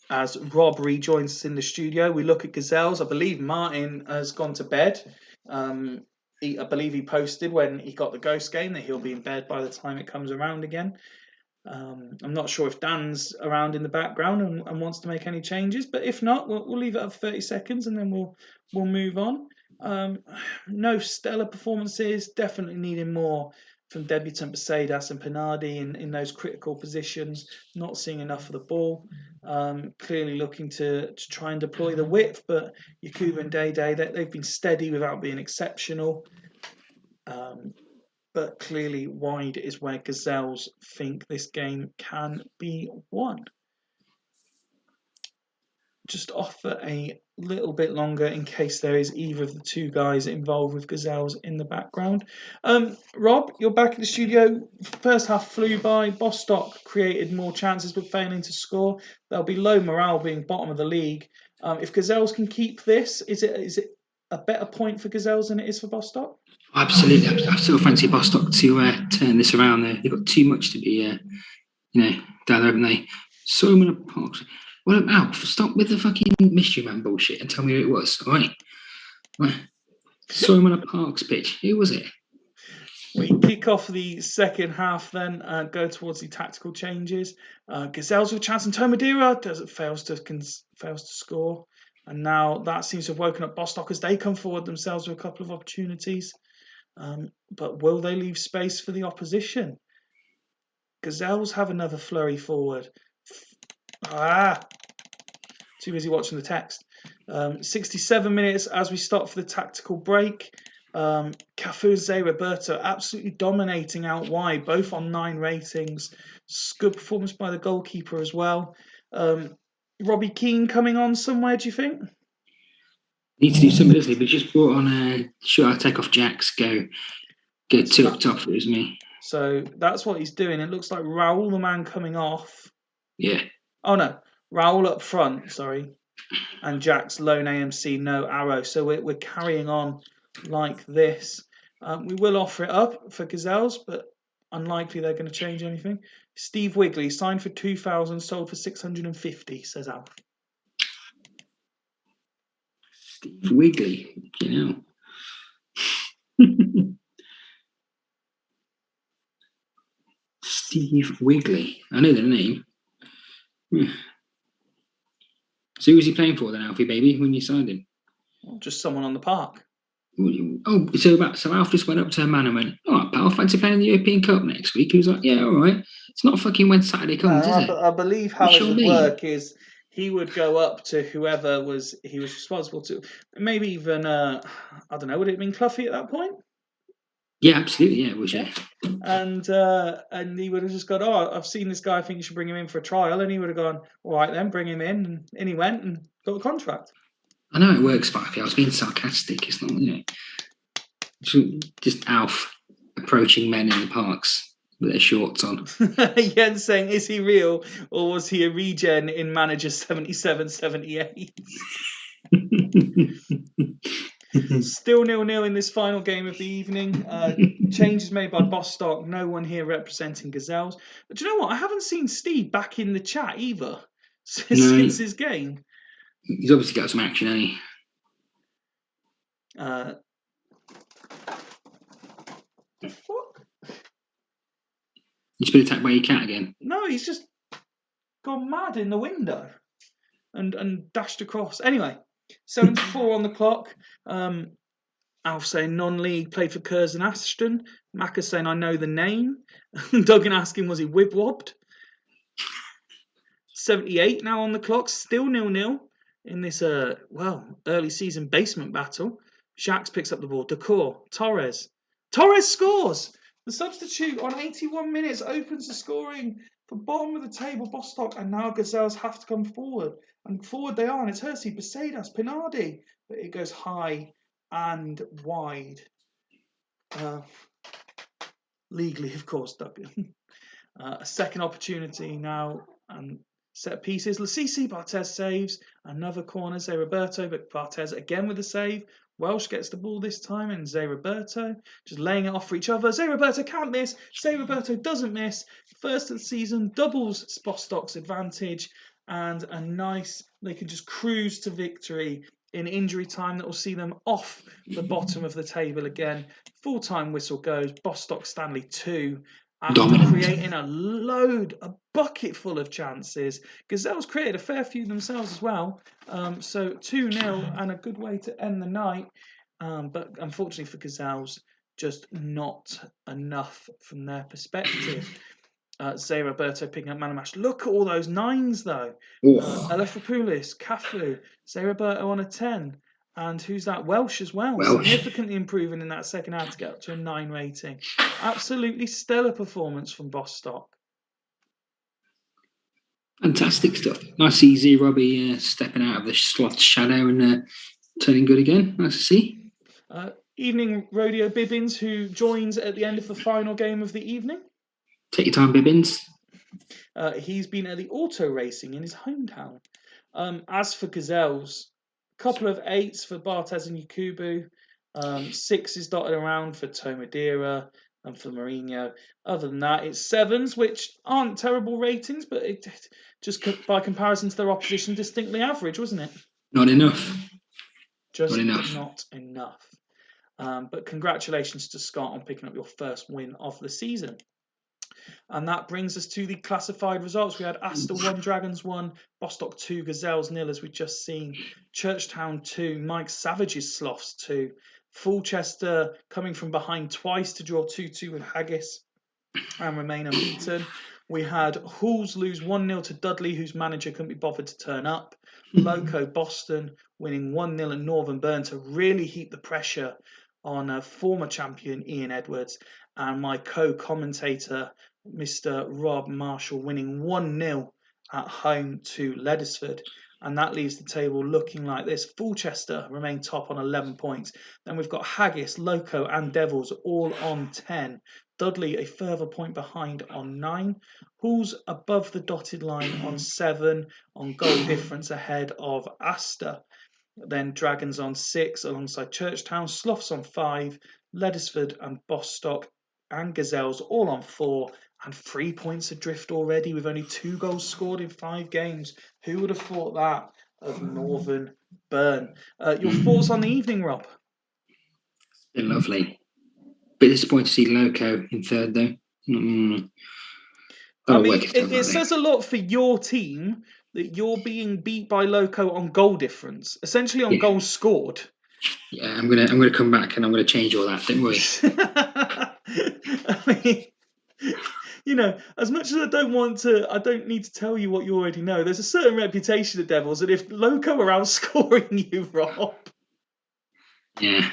As Rob rejoins us in the studio, we look at Gazelles. I believe Martin has gone to bed. I believe he posted when he got the ghost game that he'll be in bed by the time it comes around again. I'm not sure if Dan's around in the background and wants to make any changes, but if not, we'll leave it up 30 seconds and then we'll move on. No stellar performances, definitely needing more from debutant Besadas and Pinardi in those critical positions, not seeing enough of the ball. Clearly looking to try and deploy the width, but Yakuba and Day, they've been steady without being exceptional. But clearly wide is where Gazelles think this game can be won. Just offer a little bit longer in case there is either of the two guys involved with Gazelles in the background. Rob, you're back in the studio. First half flew by. Bostock created more chances but failing to score. There'll be low morale being bottom of the league. If Gazelles can keep this, is it a better point for Gazelles than it is for Bostock? Absolutely. I still fancy Bostock to turn this around there. They've got too much to be, down there, haven't they? So many parks. Well, Alf, stop with the fucking mystery man bullshit and tell me who it was, all right? Simon Parks pitch. Who was it? We kick off the second half then and go towards the tactical changes. Gazelles with a chance, and Tomadira fails to score. And now that seems to have woken up Bostock as they come forward themselves with a couple of opportunities. But will they leave space for the opposition? Gazelles have another flurry forward. Too busy watching the text. 67 minutes as we stop for the tactical break. Cafuze, Roberto absolutely dominating out wide, both on 9 ratings. Good performance by the goalkeeper as well. Robbie Keane coming on somewhere, do you think? Need to do something, doesn't he? But just brought on a I'll take off Jacks, go get 2 up top. It was me. So that's what he's doing. It looks like Raul, the man coming off. Yeah. Oh no, Raul up front. Sorry, and Jack's lone AMC, no arrow. So we're carrying on like this. We will offer it up for Gazelles, but unlikely they're going to change anything. Steve Wigley signed for 2,000, sold for 650. Says Alf. Steve Wigley, Steve Wigley. I know the name. So who was he playing for then, Alfie baby, when you signed him? Well, just someone on the park. Oh, so Alf just went up to a man and went, "All right, pal, fancy playing in the European Cup next week?" He was like, "Yeah, all right." It's not fucking when Saturday comes, is it? I believe how it would work is he would go up to whoever he was responsible to. Maybe even I don't know. Would it have been Cloughie at that point? Yeah, absolutely. Yeah, it was. Yeah. And he would have just gone, "Oh, I've seen this guy. I think you should bring him in for a trial." And he would have gone, "All right, then bring him in." And he went and got a contract. I know it works, Sparky. I was being sarcastic. It's not, just Alf approaching men in the parks with their shorts on. Jens saying, "Is he real or was he a regen in Manager 77-78?" Still 0-0 in this final game of the evening. Changes made by Bostock. No one here representing Gazelles. But do you know what? I haven't seen Steve back in the chat either since his game. He's obviously got some action, hasn't he? The fuck? He's been attacked by your cat again? No, he's just gone mad in the window and dashed across. Anyway, 7-4 on the clock. Alf saying non-league, played for Curzon Aston. Macca saying I know the name. Duggan asking was he wibwobbed. 78 now on the clock, still 0-0 in this early season basement battle. Jacques picks up the ball. Decor, Torres scores. The substitute on 81 minutes opens the scoring for bottom of the table Bostock, and now Gazelles have to come forward, and forward they are, and it's Hersey, Besadas, Pinardi, but it goes high and wide. Legally, of course, Duggan. A second opportunity now, and set pieces. Lassisi, Barthez saves. Another corner, Zé Roberto, but Barthez again with a save. Welsh gets the ball this time, and Zé Roberto just laying it off for each other. Zé Roberto can't miss. Zé Roberto doesn't miss. First of the season, doubles Bostock's advantage, and they can just cruise to victory in injury time that will see them off the bottom of the table again. Full-time whistle goes. Bostock Stanley 2. After creating a bucket full of chances. Gazelles created a fair few themselves as well. So 2-0 and a good way to end the night. But unfortunately for Gazelles, just not enough from their perspective. Zé Roberto picking up man of match. Look at all those 9s though. Elefopoulos, Cafu, Zé Roberto on a 10. And who's that? Welsh as well. Significantly improving in that second half to get up to a 9 rating. Absolutely stellar performance from Bostock. Fantastic stuff. Nice to see Robbie stepping out of the sloth shadow and turning good again. Nice to see. Evening Rodeo Bibbins, who joins at the end of the final game of the evening. Take your time, Bibbins. He's been at the auto racing in his hometown. As for Gazelles, couple of 8s for Barthez and Yakubu, 6s dotted around for Tomadera and for Mourinho. Other than that, it's 7s, which aren't terrible ratings, but it just by comparison to their opposition, distinctly average, wasn't it? Not enough. Just not enough. But congratulations to Scott on picking up your first win of the season. And that brings us to the classified results. We had Astor 1, Dragons 1, Bostock 2, Gazelles 0, as we've just seen. Churchtown 2, Mike Savage's Sloths 2. Fulchester coming from behind twice to draw 2-2 with Haggis and remain unbeaten. We had Halls lose 1-0 to Dudley, whose manager couldn't be bothered to turn up. Loco Boston winning 1-0 at Northern Burn to really heap the pressure on former champion Ian Edwards. And my co-commentator, Mr. Rob Marshall, winning 1-0 at home to Leddersford. And that leaves the table looking like this. Fulchester remain top on 11 points. Then we've got Haggis, Loco and Devils all on 10. Dudley a further point behind on 9. Halls above the dotted line on 7, on goal difference ahead of Astor. Then Dragons on 6 alongside Churchtown, Sloths on 5, Leddersford and Bostock and Gazelles all on 4, and 3 points adrift already with only 2 goals scored in 5 games. Who would have thought that of Northern Burn? Your thoughts on the evening, Rob? It's been lovely. Bit disappointed to see Loco in third though. I mean, it says a lot for your team that you're being beat by Loco on goal difference, essentially on goals scored. Yeah, I'm gonna come back and I'm gonna change all that. Don't worry. I mean, you know, as much as I don't need to tell you what you already know. There's a certain reputation of Devils that if Loco are outscoring you, Rob. Yeah.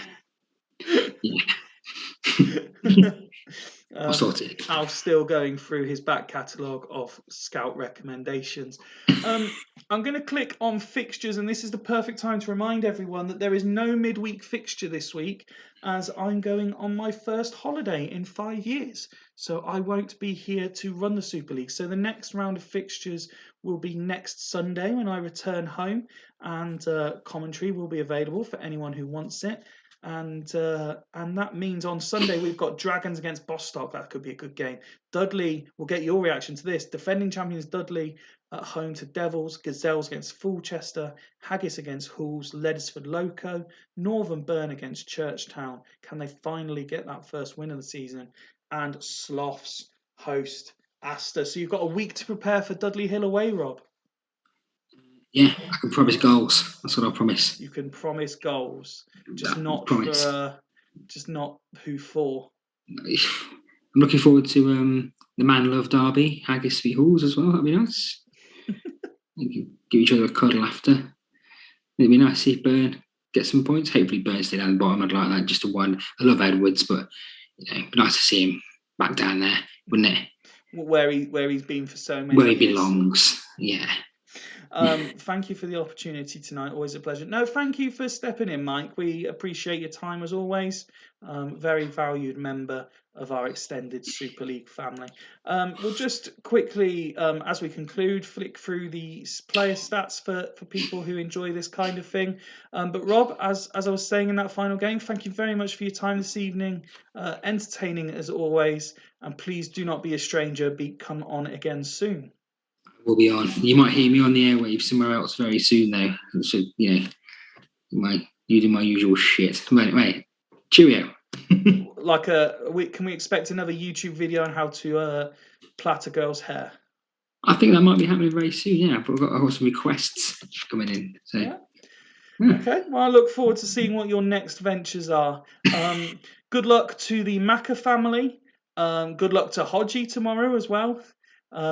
I'll sort it. Al's still going through his back catalogue of scout recommendations. I'm going to click on fixtures, and this is the perfect time to remind everyone that there is no midweek fixture this week, as I'm going on my first holiday in 5 years. So I won't be here to run the Super League. So the next round of fixtures will be next Sunday when I return home, and commentary will be available for anyone who wants it. And that means on Sunday we've got Dragons against Bostock. That could be a good game. Dudley, we'll get your reaction to this. Defending champions Dudley at home to Devils. Gazelles against Fulchester. Haggis against Halls. Leddersford Loco. Northern Burn against Churchtown. Can they finally get that first win of the season? And Sloths host Astor. So you've got a week to prepare for Dudley Hill away, Rob. Yeah, I can promise goals. That's what I promise. You can promise goals, just not who for. I'm looking forward to the Man Love derby, Haggis v Halls as well. That'd be nice. give each other a cuddle after. It'd be nice to see Burn get some points. Hopefully Burn stay down the bottom. I'd like that just to one. I love Edwards, but it'd be nice to see him back down there, wouldn't it? Where he's been for so many Where he years. belongs, yeah. Thank you for the opportunity tonight. Always a pleasure. No, thank you for stepping in, Mike. We appreciate your time as always. Very valued member of our extended Super League family. We'll just quickly, as we conclude, flick through the player stats for people who enjoy this kind of thing. But Rob, as I was saying in that final game, thank you very much for your time this evening. Entertaining as always, and please do not be a stranger. Come on again soon. We'll be on. You might hear me on the airwaves somewhere else very soon, though. So, you do my usual shit. Mate, cheerio. Can we expect another YouTube video on how to plait a girl's hair? I think that might be happening very soon. Yeah, but I've got some requests coming in. So. Yeah. Okay. Well, I look forward to seeing what your next ventures are. Good luck to the Macca family. Good luck to Hodgie tomorrow as well.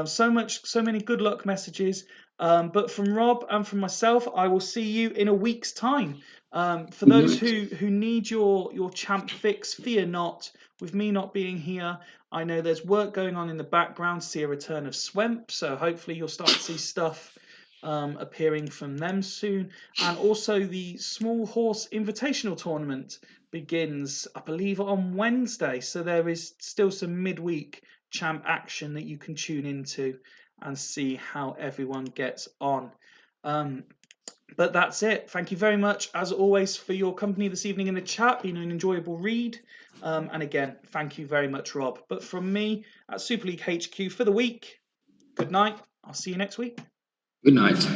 So many good luck messages. But from Rob and from myself, I will see you in a week's time. For those who need your champ fix, fear not. With me not being here, I know there's work going on in the background to see a return of Swemp. So hopefully you'll start to see stuff appearing from them soon. And also the Small Horse Invitational Tournament begins, I believe, on Wednesday. So there is still some midweek champ action that you can tune into and see how everyone gets on. But that's it. Thank you very much, as always, for your company this evening in the chat. Been an enjoyable read. And again, thank you very much, Rob. But from me at Super League HQ for the week, good night. I'll see you next week. Good night.